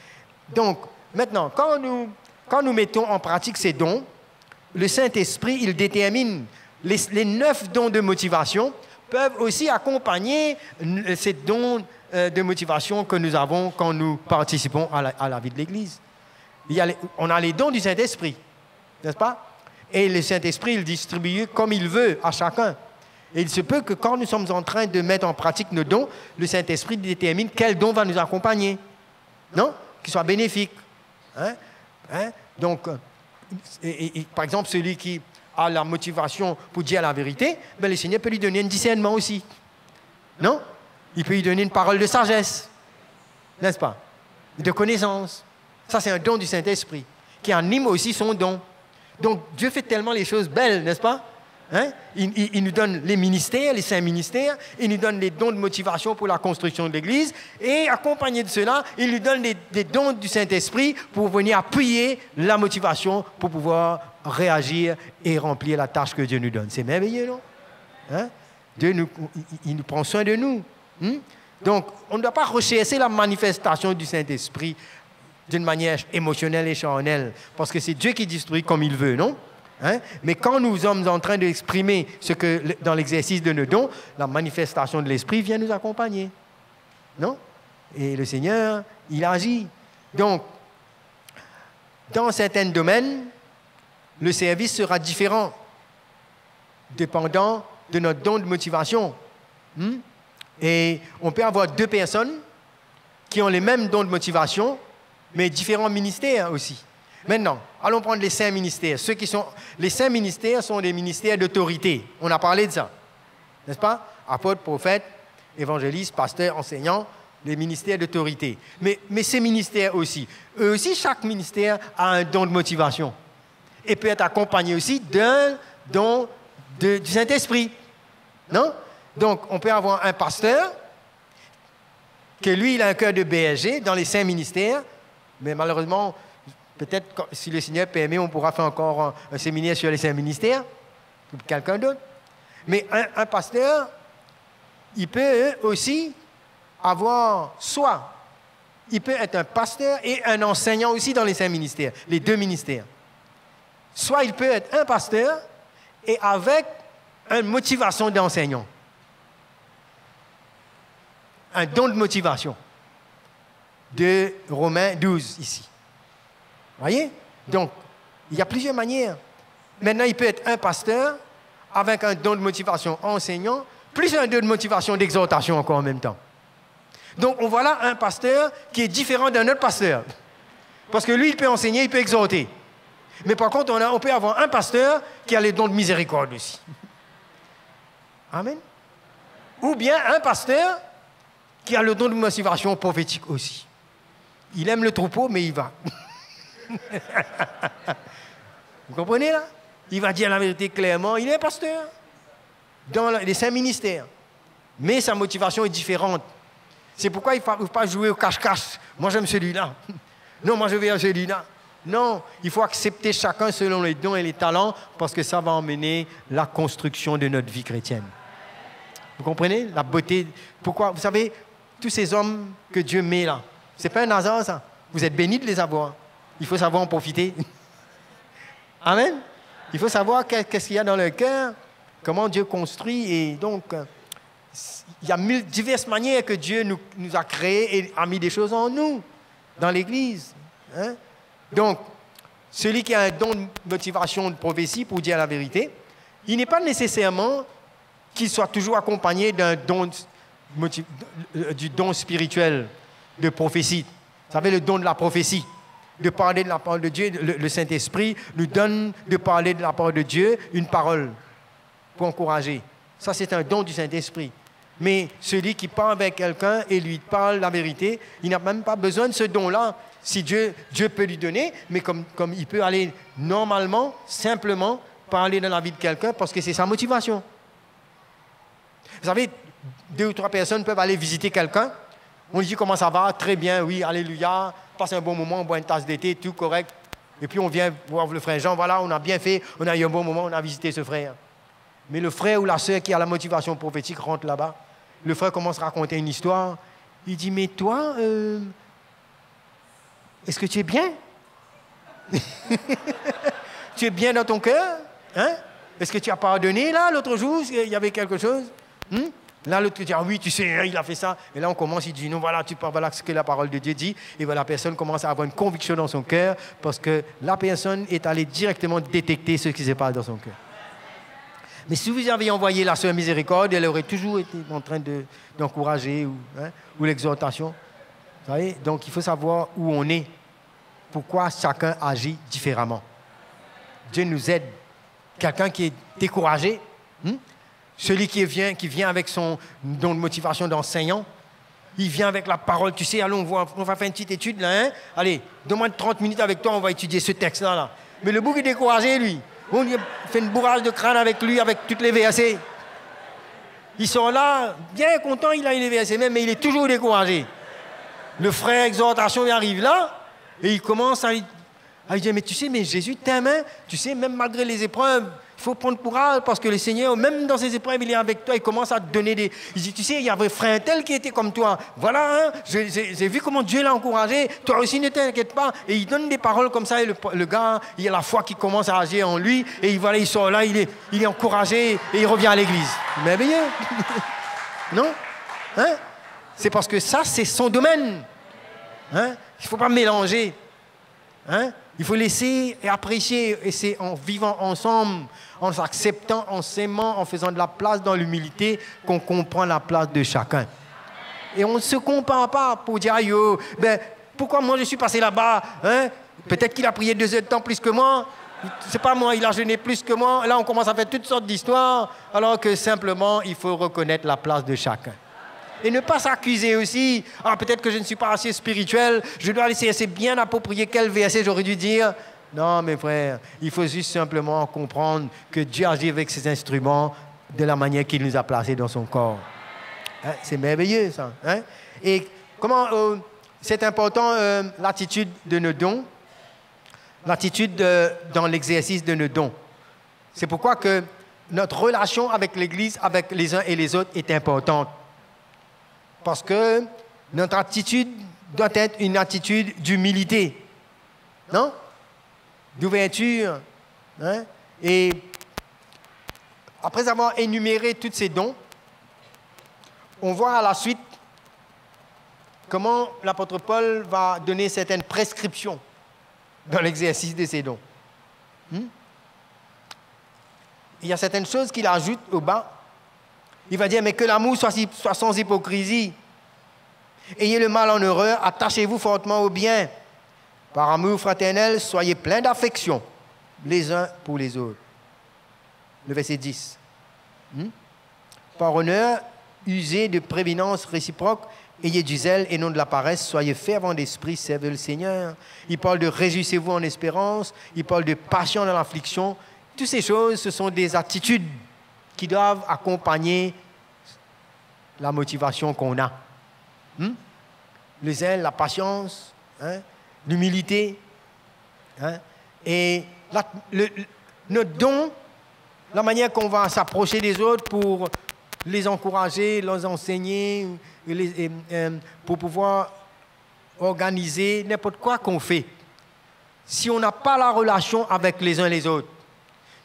C: Donc, maintenant, quand nous mettons en pratique ces dons, le Saint-Esprit, il détermine les 9 dons de motivation peuvent aussi accompagner ces dons de motivation que nous avons quand nous participons à la vie de l'Église. On a les dons du Saint-Esprit, n'est-ce pas? Et le Saint-Esprit, il distribue comme il veut à chacun. Et il se peut que quand nous sommes en train de mettre en pratique nos dons, le Saint-Esprit détermine quel don va nous accompagner. Non? Qui soit bénéfique. Donc, par exemple, celui qui a la motivation pour dire la vérité, le Seigneur peut lui donner un discernement aussi. Non? Il peut lui donner une parole de sagesse. N'est-ce pas? De connaissance. Ça, c'est un don du Saint-Esprit qui anime aussi son don. Donc, Dieu fait tellement les choses belles, n'est-ce pas? Il nous donne les ministères, les 5 ministères, il nous donne les dons de motivation pour la construction de l'Église, et accompagné de cela, il nous donne des dons du Saint-Esprit pour venir appuyer la motivation pour pouvoir réagir et remplir la tâche que Dieu nous donne. C'est merveilleux, non? Dieu il nous prend soin de nous. Donc, on ne doit pas rechercher la manifestation du Saint-Esprit d'une manière émotionnelle et charnelle, parce que c'est Dieu qui distribue comme il veut, non? Mais quand nous sommes en train d'exprimer ce que dans l'exercice de nos dons, la manifestation de l'Esprit vient nous accompagner. Non? Et le Seigneur, il agit. Donc, dans certains domaines, le service sera différent, dépendant de notre don de motivation. Et on peut avoir 2 personnes qui ont les mêmes dons de motivation, mais différents ministères aussi. Maintenant, allons prendre les 5 ministères. Les 5 ministères sont des ministères d'autorité. On a parlé de ça. N'est-ce pas? Apôtres, prophètes, évangélistes, pasteurs, enseignants, les ministères d'autorité. Mais ces ministères aussi, eux aussi, chaque ministère a un don de motivation. Et peut être accompagné aussi d'un don du Saint-Esprit. Non? Donc, on peut avoir un pasteur que lui, il a un cœur de berger dans les 5 ministères, mais malheureusement, peut-être si le Seigneur permet, on pourra faire encore un séminaire sur les 5 ministères, ou quelqu'un d'autre. Mais un pasteur, il peut aussi avoir soit, il peut être un pasteur et un enseignant aussi dans les 5 ministères, les 2 ministères. Soit il peut être un pasteur et avec une motivation d'enseignant. Un don de motivation de Romains 12 ici. Vous voyez? Donc, il y a plusieurs manières. Maintenant, il peut être un pasteur avec un don de motivation enseignant, plus un don de motivation d'exhortation encore en même temps. Donc, on voit là un pasteur qui est différent d'un autre pasteur. Parce que lui, il peut enseigner, il peut exhorter. Mais par contre, on peut avoir un pasteur qui a les dons de miséricorde aussi. Amen. Ou bien un pasteur qui a le don de motivation prophétique aussi. Il aime le troupeau, mais il va. Vous comprenez là? Il va dire la vérité clairement. Il est pasteur dans les 5 ministères. Mais sa motivation est différente. C'est pourquoi il ne faut pas jouer au cache-cache. Moi, j'aime celui-là. Non, moi, je vais à celui-là. Non, il faut accepter chacun selon les dons et les talents parce que ça va emmener la construction de notre vie chrétienne. Vous comprenez? La beauté. Pourquoi? Vous savez, tous ces hommes que Dieu met là, ce n'est pas un hasard, ça. Vous êtes bénis de les avoir. Il faut savoir en profiter. Amen. Il faut savoir qu'est-ce qu'il y a dans leur cœur, comment Dieu construit. Et donc, il y a diverses manières que Dieu nous a créées et a mis des choses en nous, dans l'Église. Hein? Donc, celui qui a un don de motivation de prophétie, pour dire la vérité, il n'est pas nécessairement qu'il soit toujours accompagné du don spirituel de prophétie. Vous savez, le don de la prophétie, de parler de la parole de Dieu. Le Saint-Esprit nous donne de parler de la parole de Dieu, une parole pour encourager. Ça, c'est un don du Saint-Esprit. Mais celui qui parle avec quelqu'un et lui parle la vérité, il n'a même pas besoin de ce don-là. Si Dieu peut lui donner, mais comme il peut aller normalement, simplement, parler dans la vie de quelqu'un parce que c'est sa motivation. Vous savez, 2 ou 3 personnes peuvent aller visiter quelqu'un. On lui dit comment ça va, très bien, oui, alléluia, passe un bon moment, on boit une tasse d'été, tout correct. Et puis on vient voir le frère Jean, voilà, on a bien fait, on a eu un bon moment, on a visité ce frère. Mais le frère ou la sœur qui a la motivation prophétique rentre là-bas. Le frère commence à raconter une histoire. Il dit, mais toi, est-ce que tu es bien? Tu es bien dans ton cœur? Hein? Est-ce que tu as pardonné là l'autre jour? Il y avait quelque chose? Là, l'autre dit, ah oui, tu sais, il a fait ça. Et là, on commence, il dit, non, voilà, voilà ce que la parole de Dieu dit. Et voilà, la personne commence à avoir une conviction dans son cœur parce que la personne est allée directement détecter ce qui se passe dans son cœur. Mais si vous aviez envoyé la sœur Miséricorde, elle aurait toujours été en train d'encourager ou l'exhortation. Vous savez? Donc, il faut savoir où on est. Pourquoi chacun agit différemment. Dieu nous aide. Quelqu'un qui est découragé, celui qui vient avec son don de motivation d'enseignant, il vient avec la parole, tu sais, allons, on va faire une petite étude là, hein? Allez, demande 30 minutes avec toi, on va étudier ce texte-là. Là. Mais le bouc est découragé, lui. On fait une bourrage de crâne avec lui, avec toutes les versets. Ils sont là, bien contents, il a les versets même, mais il est toujours découragé. Le frère exhortation, il arrive là, et il commence à lui dire, mais tu sais, mais Jésus t'aime, hein? Tu sais, même malgré les épreuves, il faut prendre courage parce que le Seigneur, même dans ses épreuves, il est avec toi. Il commence à te donner des... Il dit, tu sais, il y avait un frère tel qui était comme toi. Voilà, hein, j'ai vu comment Dieu l'a encouragé. Toi aussi, ne t'inquiète pas. Et il donne des paroles comme ça. Et le gars, il y a la foi qui commence à agir en lui. Et voilà, il sort là, il est encouragé et il revient à l'église. Merveilleux. Non? Hein? C'est parce que ça, c'est son domaine. Hein? Il ne faut pas mélanger. Hein? Il faut laisser et apprécier, et c'est en vivant ensemble, en s'acceptant, en s'aimant, en faisant de la place dans l'humilité, qu'on comprend la place de chacun. Et on ne se compare pas pour dire, yo, ben, pourquoi moi je suis passé là-bas, hein? Peut-être qu'il a prié 2 heures de temps plus que moi, c'est pas moi, il a jeûné plus que moi. Là, on commence à faire toutes sortes d'histoires, alors que simplement, il faut reconnaître la place de chacun. Et ne pas s'accuser aussi. Ah, peut-être que je ne suis pas assez spirituel. Je dois laisser assez bien approprier quel verset j'aurais dû dire. Non, mes frères, il faut juste simplement comprendre que Dieu agit avec ses instruments de la manière qu'il nous a placés dans son corps. Hein? C'est merveilleux, ça. Hein? Et Comment c'est important l'attitude de nos dons, l'attitude dans l'exercice de nos dons. C'est pourquoi que notre relation avec l'Église, avec les uns et les autres est importante. Parce que notre attitude doit être une attitude d'humilité, non? D'ouverture. Hein? Et après avoir énuméré tous ces dons, on voit à la suite comment l'apôtre Paul va donner certaines prescriptions dans l'exercice de ces dons. Il y a certaines choses qu'il ajoute au bas. Il va dire, mais que l'amour soit sans hypocrisie. Ayez le mal en horreur, attachez-vous fortement au bien. Par amour fraternel, soyez pleins d'affection les uns pour les autres. Le verset 10. Par honneur, usez de prévenance réciproque, ayez du zèle et non de la paresse, soyez fervents d'esprit, servez le Seigneur. Il parle de réjouissez-vous en espérance, il parle de passion dans l'affliction. Toutes ces choses, ce sont des attitudes qui doivent accompagner la motivation qu'on a. Le zèle, la patience, hein, l'humilité. Hein, et notre don, la manière qu'on va s'approcher des autres pour les encourager, les enseigner, pour pouvoir organiser n'importe quoi qu'on fait. Si on n'a pas la relation avec les uns les autres,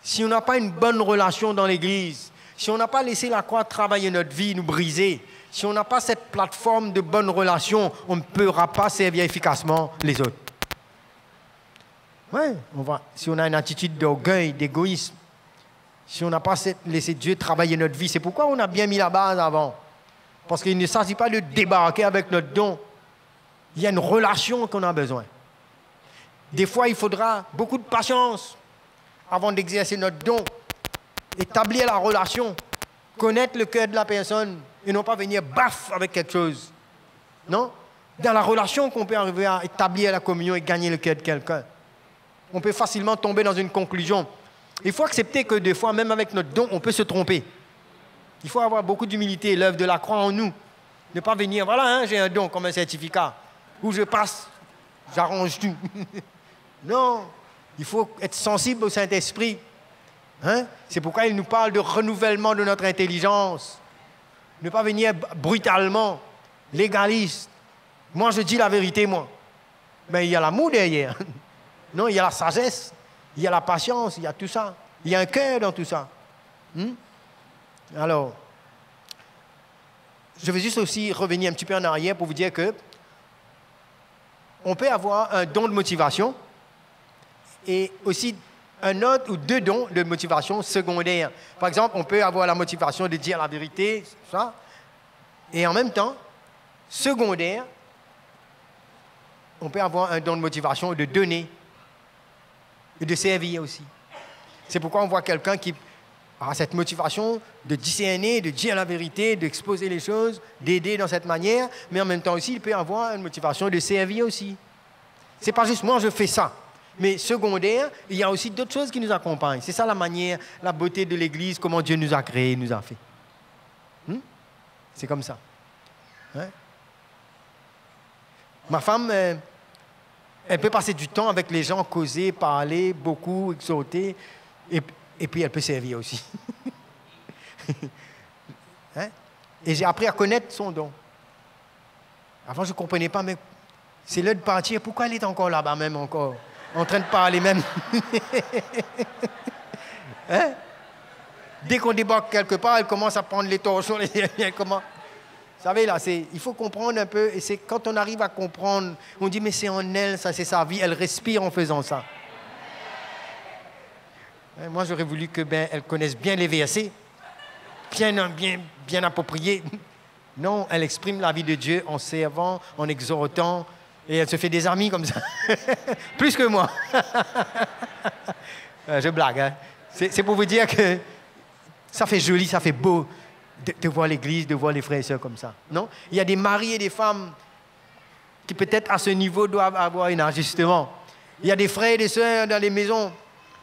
C: si on n'a pas une bonne relation dans l'Église, si on n'a pas laissé la croix travailler notre vie, nous briser, si on n'a pas cette plateforme de bonne relation, on ne pourra pas servir efficacement les autres. Ouais, si on a une attitude d'orgueil, d'égoïsme, si on n'a pas laissé Dieu travailler notre vie, c'est pourquoi on a bien mis la base avant. Parce qu'il ne s'agit pas de débarquer avec notre don. Il y a une relation qu'on a besoin. Des fois, il faudra beaucoup de patience avant d'exercer notre don, établir la relation, connaître le cœur de la personne et non pas venir baf avec quelque chose. Non? Dans la relation qu'on peut arriver à établir la communion et gagner le cœur de quelqu'un. On peut facilement tomber dans une conclusion. Il faut accepter que des fois, même avec notre don, on peut se tromper. Il faut avoir beaucoup d'humilité, l'œuvre de la croix en nous. Ne pas venir, voilà, hein, j'ai un don comme un certificat, où je passe, j'arrange tout. Non, il faut être sensible au Saint-Esprit. Hein? C'est pourquoi il nous parle de renouvellement de notre intelligence. Ne pas venir brutalement, légaliste. Moi, je dis la vérité, moi. Mais il y a l'amour derrière. Non, il y a la sagesse, il y a la patience, il y a tout ça. Il y a un cœur dans tout ça. Alors, je vais juste aussi revenir un petit peu en arrière pour vous dire que on peut avoir un don de motivation et aussi un autre ou deux dons de motivation secondaire. Par exemple, on peut avoir la motivation de dire la vérité, ça, et en même temps, secondaire, on peut avoir un don de motivation de donner et de servir aussi. C'est pourquoi on voit quelqu'un qui a cette motivation de discerner, de dire la vérité, d'exposer les choses, d'aider dans cette manière, mais en même temps aussi, il peut avoir une motivation de servir aussi. C'est pas juste moi, je fais ça. Mais secondaire, il y a aussi d'autres choses qui nous accompagnent. C'est ça la manière, la beauté de l'Église, comment Dieu nous a créés, nous a fait. C'est comme ça. Hein? Ma femme, elle peut passer du temps avec les gens, causer, parler, beaucoup, exhorter, et puis elle peut servir aussi. Hein? Et j'ai appris à connaître son don. Avant, je ne comprenais pas, mais c'est l'heure de partir. Pourquoi elle est encore là-bas même encore? En train de parler même. Hein? Dès qu'on débarque quelque part, elle commence à prendre les torchons. Comment? Vous savez, là, il faut comprendre un peu. Et c'est quand on arrive à comprendre, on dit, mais c'est en elle, ça, c'est sa vie. Elle respire en faisant ça. Et moi, j'aurais voulu qu'elle connaisse bien les versets, bien appropriés. Non, elle exprime la vie de Dieu en servant, en exhortant. Et elle se fait des amis comme ça. Plus que moi. Je blague. Hein? C'est pour vous dire que ça fait joli, ça fait beau de voir l'Église, de voir les frères et sœurs comme ça. Non? Il y a des maris et des femmes qui peut-être à ce niveau doivent avoir un ajustement. Il y a des frères et des sœurs dans les maisons,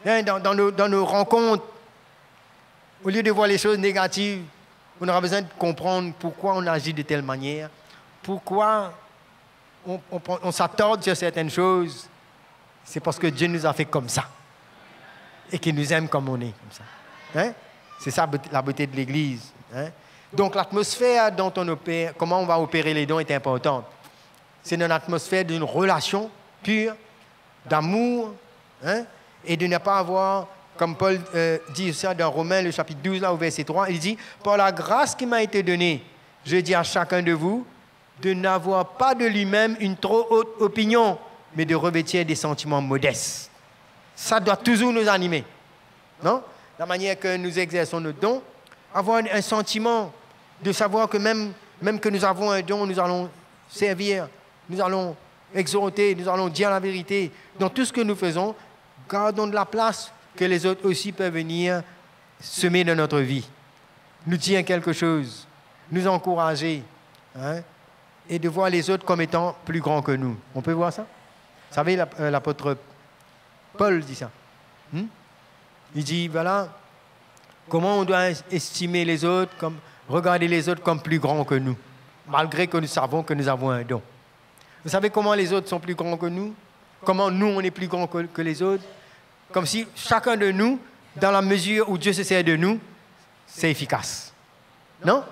C: hein, dans nos rencontres. Au lieu de voir les choses négatives, on aura besoin de comprendre pourquoi on agit de telle manière, pourquoi on s'attarde sur certaines choses, c'est parce que Dieu nous a fait comme ça. Et qu'il nous aime comme on est, comme ça. Hein? C'est ça la beauté de l'Église. Hein? Donc l'atmosphère dont on opère, comment on va opérer les dons est importante. C'est une atmosphère d'une relation pure, d'amour, hein? Et de ne pas avoir, comme Paul dit ça dans Romains, le chapitre 12, là, au verset 3, il dit « Par la grâce qui m'a été donnée, je dis à chacun de vous de n'avoir pas de lui-même une trop haute opinion, mais de revêtir des sentiments modestes. » Ça doit toujours nous animer. Non? La manière que nous exerçons nos dons, avoir un sentiment de savoir que même que nous avons un don, nous allons servir, nous allons exhorter, nous allons dire la vérité. Dans tout ce que nous faisons, gardons de la place que les autres aussi peuvent venir semer dans notre vie. Nous dire quelque chose, nous encourager, hein, et de voir les autres comme étant plus grands que nous. On peut voir ça? Vous savez, l'apôtre Paul dit ça. Il dit, voilà, comment on doit estimer les autres, regarder les autres comme plus grands que nous, malgré que nous savons que nous avons un don. Vous savez comment les autres sont plus grands que nous? Comment nous, on est plus grands que les autres? Comme si chacun de nous, dans la mesure où Dieu se sert de nous, c'est efficace. Non?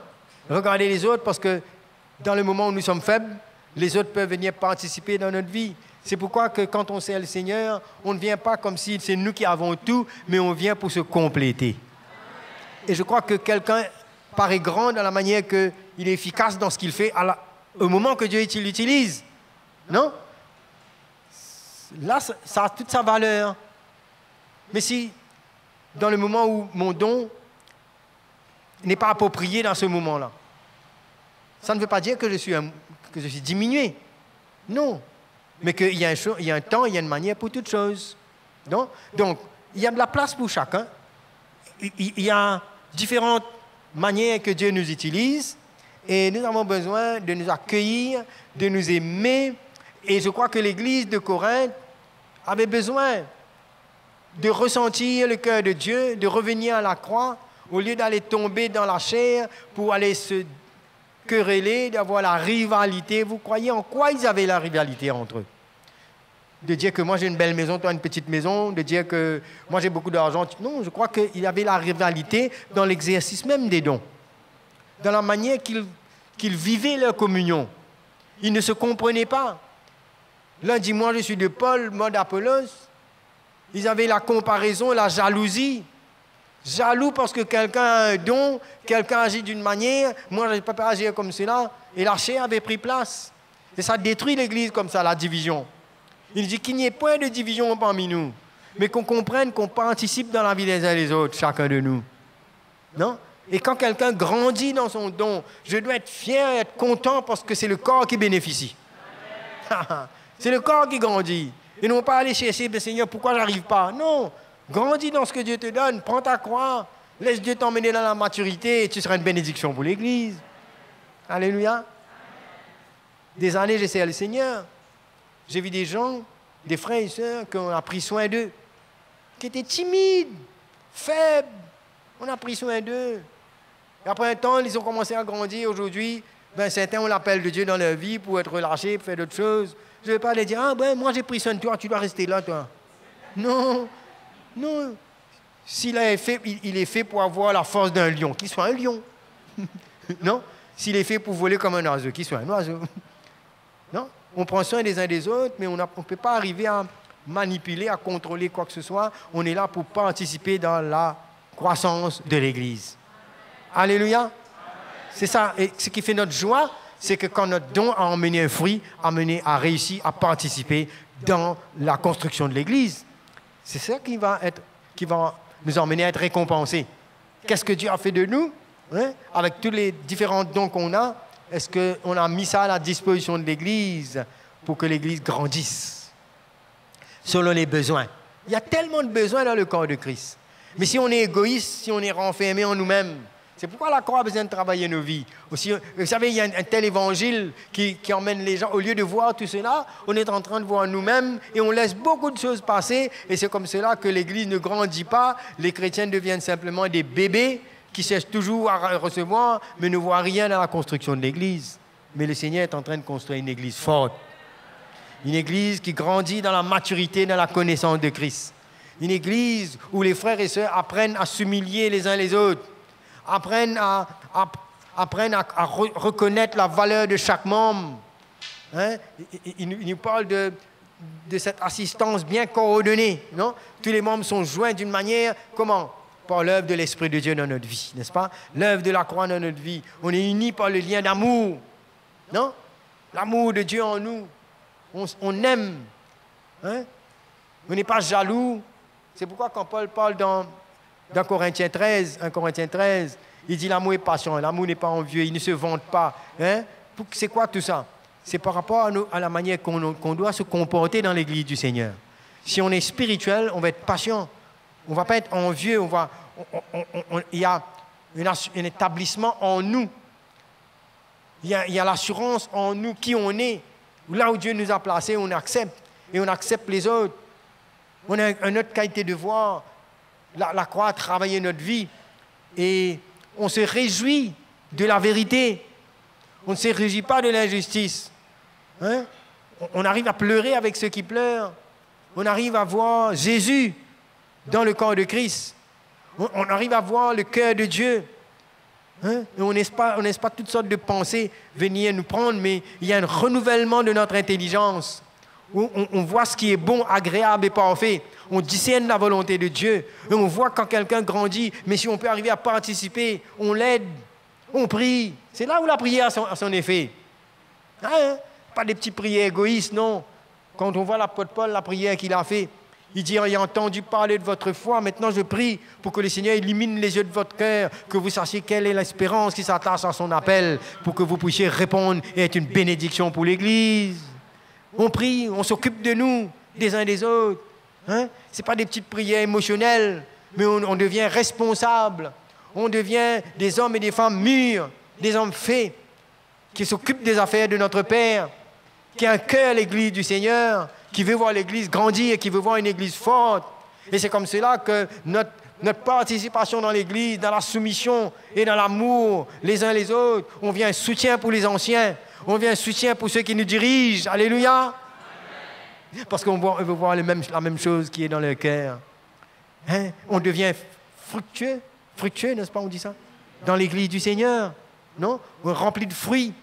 C: Regardez les autres parce que dans le moment où nous sommes faibles, les autres peuvent venir participer dans notre vie. C'est pourquoi que quand on sert le Seigneur, on ne vient pas comme si c'est nous qui avons tout, mais on vient pour se compléter. Et je crois que quelqu'un paraît grand dans la manière qu'il est efficace dans ce qu'il fait au moment que Dieu l'utilise. Non? Là, ça a toute sa valeur. Mais si, dans le moment où mon don n'est pas approprié dans ce moment-là, ça ne veut pas dire que je suis diminué. Non. Mais qu'il y a un temps, il y a une manière pour toute chose. Non? Donc, il y a de la place pour chacun. Il y a différentes manières que Dieu nous utilise. Et nous avons besoin de nous accueillir, de nous aimer. Et je crois que l'Église de Corinthe avait besoin de ressentir le cœur de Dieu, de revenir à la croix, au lieu d'aller tomber dans la chair pour aller se quereller, d'avoir la rivalité. Vous croyez en quoi ils avaient la rivalité entre eux? De dire que moi j'ai une belle maison, toi une petite maison, de dire que moi j'ai beaucoup d'argent. Non, je crois qu'il y avait la rivalité dans l'exercice même des dons, dans la manière qu'ils vivaient leur communion. Ils ne se comprenaient pas. L'un dit moi je suis de Paul, moi d'Apollos. Ils avaient la comparaison, la jalousie. Jaloux parce que quelqu'un a un don, quelqu'un agit d'une manière, moi je ne peux pas agir comme cela. Et la chair avait pris place. Et ça détruit l'Église comme ça, la division. Il dit qu'il n'y ait point de division parmi nous, mais qu'on comprenne qu'on participe dans la vie des uns et des autres, chacun de nous. Non? Et quand quelqu'un grandit dans son don, je dois être fier, être content parce que c'est le corps qui bénéficie. C'est le corps qui grandit. Et non pas aller chercher, ben, Seigneur, pourquoi je n'arrive pas? Non. Grandis dans ce que Dieu te donne, prends ta croix, laisse Dieu t'emmener dans la maturité et tu seras une bénédiction pour l'Église. Alléluia. Des années, j'essaie le Seigneur. J'ai vu des gens, des frères et sœurs, qu'on a pris soin d'eux, qui étaient timides, faibles. On a pris soin d'eux. Et après un temps, ils ont commencé à grandir. Aujourd'hui, ben, certains ont l'appel de Dieu dans leur vie pour être relâchés, pour faire d'autres choses. Je ne vais pas les dire, ah ben, moi j'ai pris soin de toi, tu dois rester là, toi. Non. Non, s'il est fait, il est fait pour avoir la force d'un lion, qu'il soit un lion. Non, s'il est fait pour voler comme un oiseau, qu'il soit un oiseau. Non, on prend soin des uns des autres, mais on ne peut pas arriver à manipuler, à contrôler quoi que ce soit. On est là pour participer dans la croissance de l'Église. Alléluia. C'est ça, et ce qui fait notre joie, c'est que quand notre don a emmené un fruit, a réussi à participer dans la construction de l'Église. C'est ça qui va nous emmener à être récompensés. Qu'est-ce que Dieu a fait de nous, hein? Avec tous les différents dons qu'on a, est-ce qu'on a mis ça à la disposition de l'Église pour que l'Église grandisse selon les besoins? Il y a tellement de besoins dans le corps de Christ. Mais si on est égoïste, si on est renfermé en nous-mêmes, c'est pourquoi la croix a besoin de travailler nos vies. Aussi, vous savez, il y a un tel évangile qui emmène les gens, au lieu de voir tout cela, on est en train de voir nous-mêmes et on laisse beaucoup de choses passer. Et c'est comme cela que l'Église ne grandit pas. Les chrétiens deviennent simplement des bébés qui cherchent toujours à recevoir, mais ne voient rien dans la construction de l'Église. Mais le Seigneur est en train de construire une église forte. Une église qui grandit dans la maturité, dans la connaissance de Christ. Une église où les frères et sœurs apprennent à s'humilier les uns les autres. Apprennent à reconnaître la valeur de chaque membre. Hein? Il nous parle de cette assistance bien coordonnée. Non? Tous les membres sont joints d'une manière, comment? Par l'œuvre de l'Esprit de Dieu dans notre vie, n'est-ce pas? L'œuvre de la croix dans notre vie. On est unis par le lien d'amour. Non? L'amour de Dieu en nous. On aime. Hein? On n'est pas jaloux. C'est pourquoi quand Paul parle dans Corinthiens 13, 1 Corinthiens 13, il dit l'amour est patient, l'amour n'est pas envieux, il ne se vante pas. Hein? C'est quoi tout ça? C'est par rapport à la manière qu'on doit se comporter dans l'église du Seigneur. Si on est spirituel, on va être patient. On ne va pas être envieux. Il y a un établissement en nous. Il y a l'assurance en nous, qui on est. Là où Dieu nous a placés, on accepte. Et on accepte les autres. On a une autre qualité de voir la croix travailler notre vie. Et on se réjouit de la vérité. On ne se réjouit pas de l'injustice. Hein? On arrive à pleurer avec ceux qui pleurent. On arrive à voir Jésus dans le corps de Christ. On arrive à voir le cœur de Dieu. Hein? Et on laisse pas toutes sortes de pensées venir nous prendre, mais il y a un renouvellement de notre intelligence. On voit ce qui est bon, agréable et parfait. On discerne la volonté de Dieu. Et on voit quand quelqu'un grandit, mais si on peut arriver à participer, on l'aide, on prie. C'est là où la prière a son effet. Hein? Pas des petites prières égoïstes, non. Quand on voit l'apôtre Paul, la prière qu'il a fait, il dit, ayant entendu parler de votre foi, maintenant je prie pour que le Seigneur illumine les yeux de votre cœur, que vous sachiez quelle est l'espérance qui s'attache à son appel, pour que vous puissiez répondre et être une bénédiction pour l'Église. On prie, on s'occupe de nous, des uns des autres. Hein? Ce n'est pas des petites prières émotionnelles, mais on devient responsable. On devient des hommes et des femmes mûrs, des hommes faits, qui s'occupent des affaires de notre Père, qui a un cœur à l'Église du Seigneur, qui veut voir l'Église grandir et qui veut voir une Église forte. Et c'est comme cela que notre participation dans l'Église, dans la soumission et dans l'amour les uns les autres, on vient un soutien pour les anciens, on vient un soutien pour ceux qui nous dirigent. Alléluia. Amen. Parce qu'on veut voir la même chose qui est dans leur cœur. Hein? On devient fructueux, n'est-ce pas, on dit ça? Dans l'Église du Seigneur, non? On est rempli de fruits.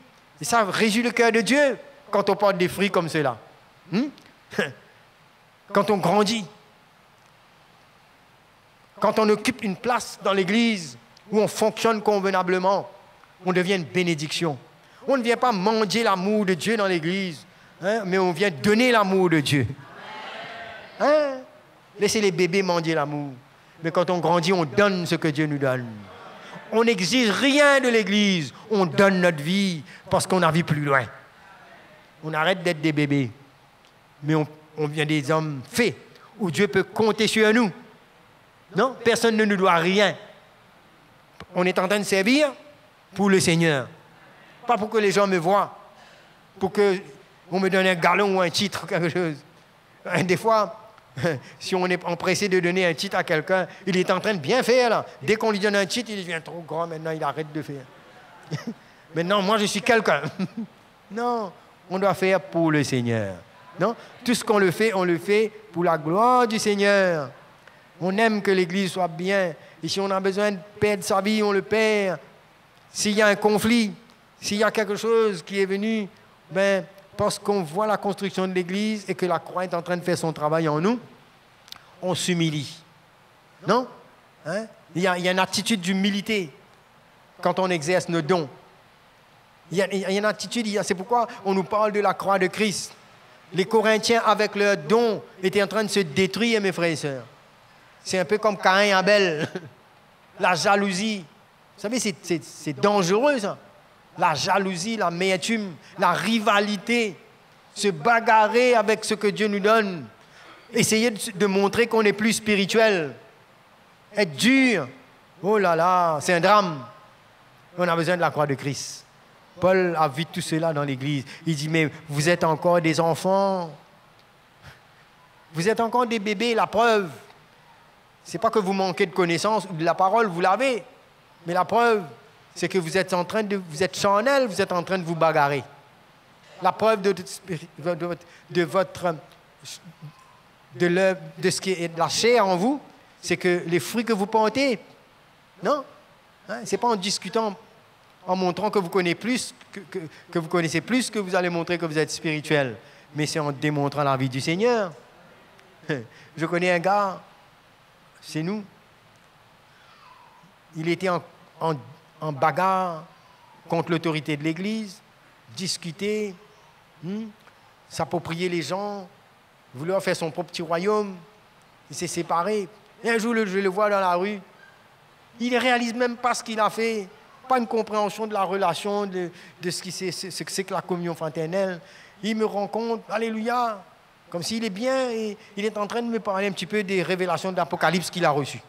C: Et ça réjouit le cœur de Dieu quand on porte des fruits comme ceux-là. Quand on grandit, quand on occupe une place dans l'Église où on fonctionne convenablement, on devient une bénédiction. On ne vient pas mendier l'amour de Dieu dans l'Église, hein, mais on vient donner l'amour de Dieu. Hein? Laissez les bébés mendier l'amour. Mais quand on grandit, on donne ce que Dieu nous donne. On n'exige rien de l'Église, on donne notre vie parce qu'on a vu plus loin. On arrête d'être des bébés. Mais on vient des hommes faits, où Dieu peut compter sur nous. Non, personne ne nous doit rien. On est en train de servir pour le Seigneur. Pas pour que les gens me voient, pour qu'on me donne un galon ou un titre, quelque chose. Des fois, si on est empressé de donner un titre à quelqu'un, il est en train de bien faire, là. Dès qu'on lui donne un titre, il devient trop grand, maintenant il arrête de faire. Maintenant, moi je suis quelqu'un. Non, on doit faire pour le Seigneur. Non? Tout ce qu'on le fait, on le fait pour la gloire du Seigneur. On aime que l'Église soit bien. Et si on a besoin de perdre sa vie, on le perd. S'il y a un conflit, s'il y a quelque chose qui est venu, parce qu'on voit la construction de l'Église et que la croix est en train de faire son travail en nous, on s'humilie. Non? Hein? Il y a une attitude d'humilité quand on exerce nos dons. Il y a une attitude, c'est pourquoi on nous parle de la croix de Christ. Les Corinthiens, avec leurs dons, étaient en train de se détruire, mes frères et sœurs. C'est un peu comme Caïn et Abel. La jalousie. Vous savez, c'est dangereux, ça. La jalousie, l'amertume, la rivalité. Se bagarrer avec ce que Dieu nous donne. Essayer de montrer qu'on est plus spirituel. Être dur. Oh là là, c'est un drame. On a besoin de la croix de Christ. Paul a vu tout cela dans l'Église. Il dit, mais vous êtes encore des enfants. Vous êtes encore des bébés, la preuve. Ce n'est pas que vous manquez de connaissances ou de la parole, vous l'avez. Mais la preuve, c'est que vous êtes charnel, vous êtes en train de vous bagarrer. La preuve de ce qui est de la chair en vous, c'est que les fruits que vous portez, non, hein, c'est pas en discutant, en montrant que vous connaissez plus, que vous connaissez plus, que vous allez montrer que vous êtes spirituel, mais c'est en démontrant la vie du Seigneur. Je connais un gars, c'est nous, il était en bagarre contre l'autorité de l'Église, discuter, s'approprier les gens, vouloir faire son propre petit royaume. Il s'est séparé. Et un jour, je le vois dans la rue. Il ne réalise même pas ce qu'il a fait. Pas une compréhension de la relation, de ce que c'est que la communion fraternelle. Il me rencontre, alléluia, comme s'il est bien, et il est en train de me parler un petit peu des révélations de l'Apocalypse qu'il a reçues.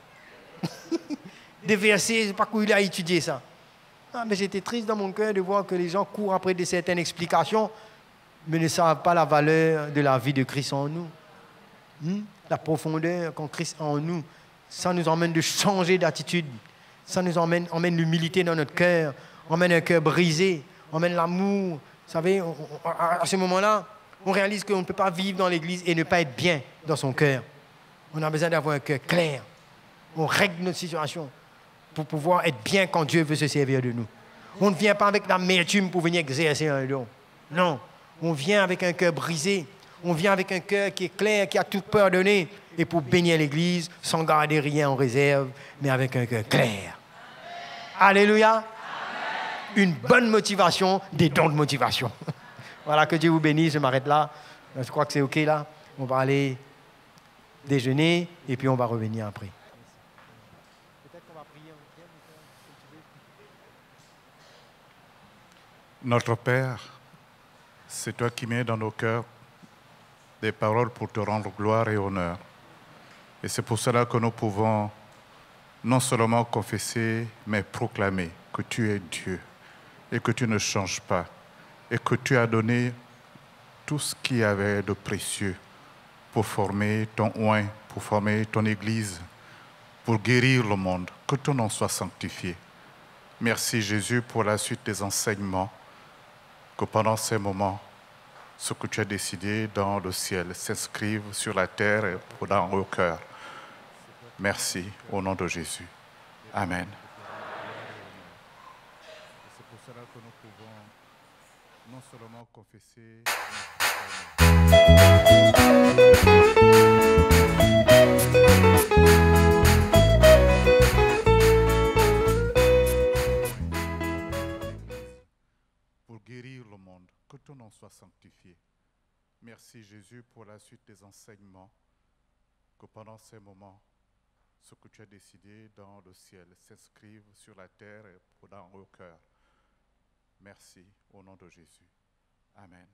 C: Des versets, je ne sais pas où il a étudié ça. Ah, mais j'étais triste dans mon cœur de voir que les gens courent après de certaines explications, mais ne savent pas la valeur de la vie de Christ en nous. La profondeur qu'en Christ en nous, ça nous emmène de changer d'attitude. Ça nous emmène l'humilité dans notre cœur, emmène un cœur brisé, emmène l'amour. Vous savez, à ce moment-là, on réalise qu'on ne peut pas vivre dans l'Église et ne pas être bien dans son cœur. On a besoin d'avoir un cœur clair. On règle notre situation pour pouvoir être bien quand Dieu veut se servir de nous. On ne vient pas avec l'amertume pour venir exercer un don. Non, on vient avec un cœur brisé. On vient avec un cœur qui est clair, qui a tout pardonné, et pour bénir l'Église, sans garder rien en réserve, mais avec un cœur clair. Alléluia. Une bonne motivation, des dons de motivation. Voilà, que Dieu vous bénisse, je m'arrête là. Je crois que c'est OK là. On va aller déjeuner, et puis on va revenir après.
D: Notre Père, c'est toi qui mets dans nos cœurs des paroles pour te rendre gloire et honneur. Et c'est pour cela que nous pouvons non seulement confesser, mais proclamer que tu es Dieu et que tu ne changes pas et que tu as donné tout ce qu'il y avait de précieux pour former ton oint, pour former ton Église, pour guérir le monde. Que ton nom soit sanctifié. Merci Jésus pour la suite des enseignements, que pendant ces moments, ce que tu as décidé dans le ciel s'inscrive sur la terre et dans nos cœurs. Merci au nom de Jésus. Amen. C'est pour cela que nous pouvons non seulement confesser, pour guérir le monde, que ton nom soit sanctifié. Merci Jésus pour la suite des enseignements, que pendant ces moments, ce que tu as décidé dans le ciel s'inscrive sur la terre et dans nos cœurs. Merci au nom de Jésus. Amen.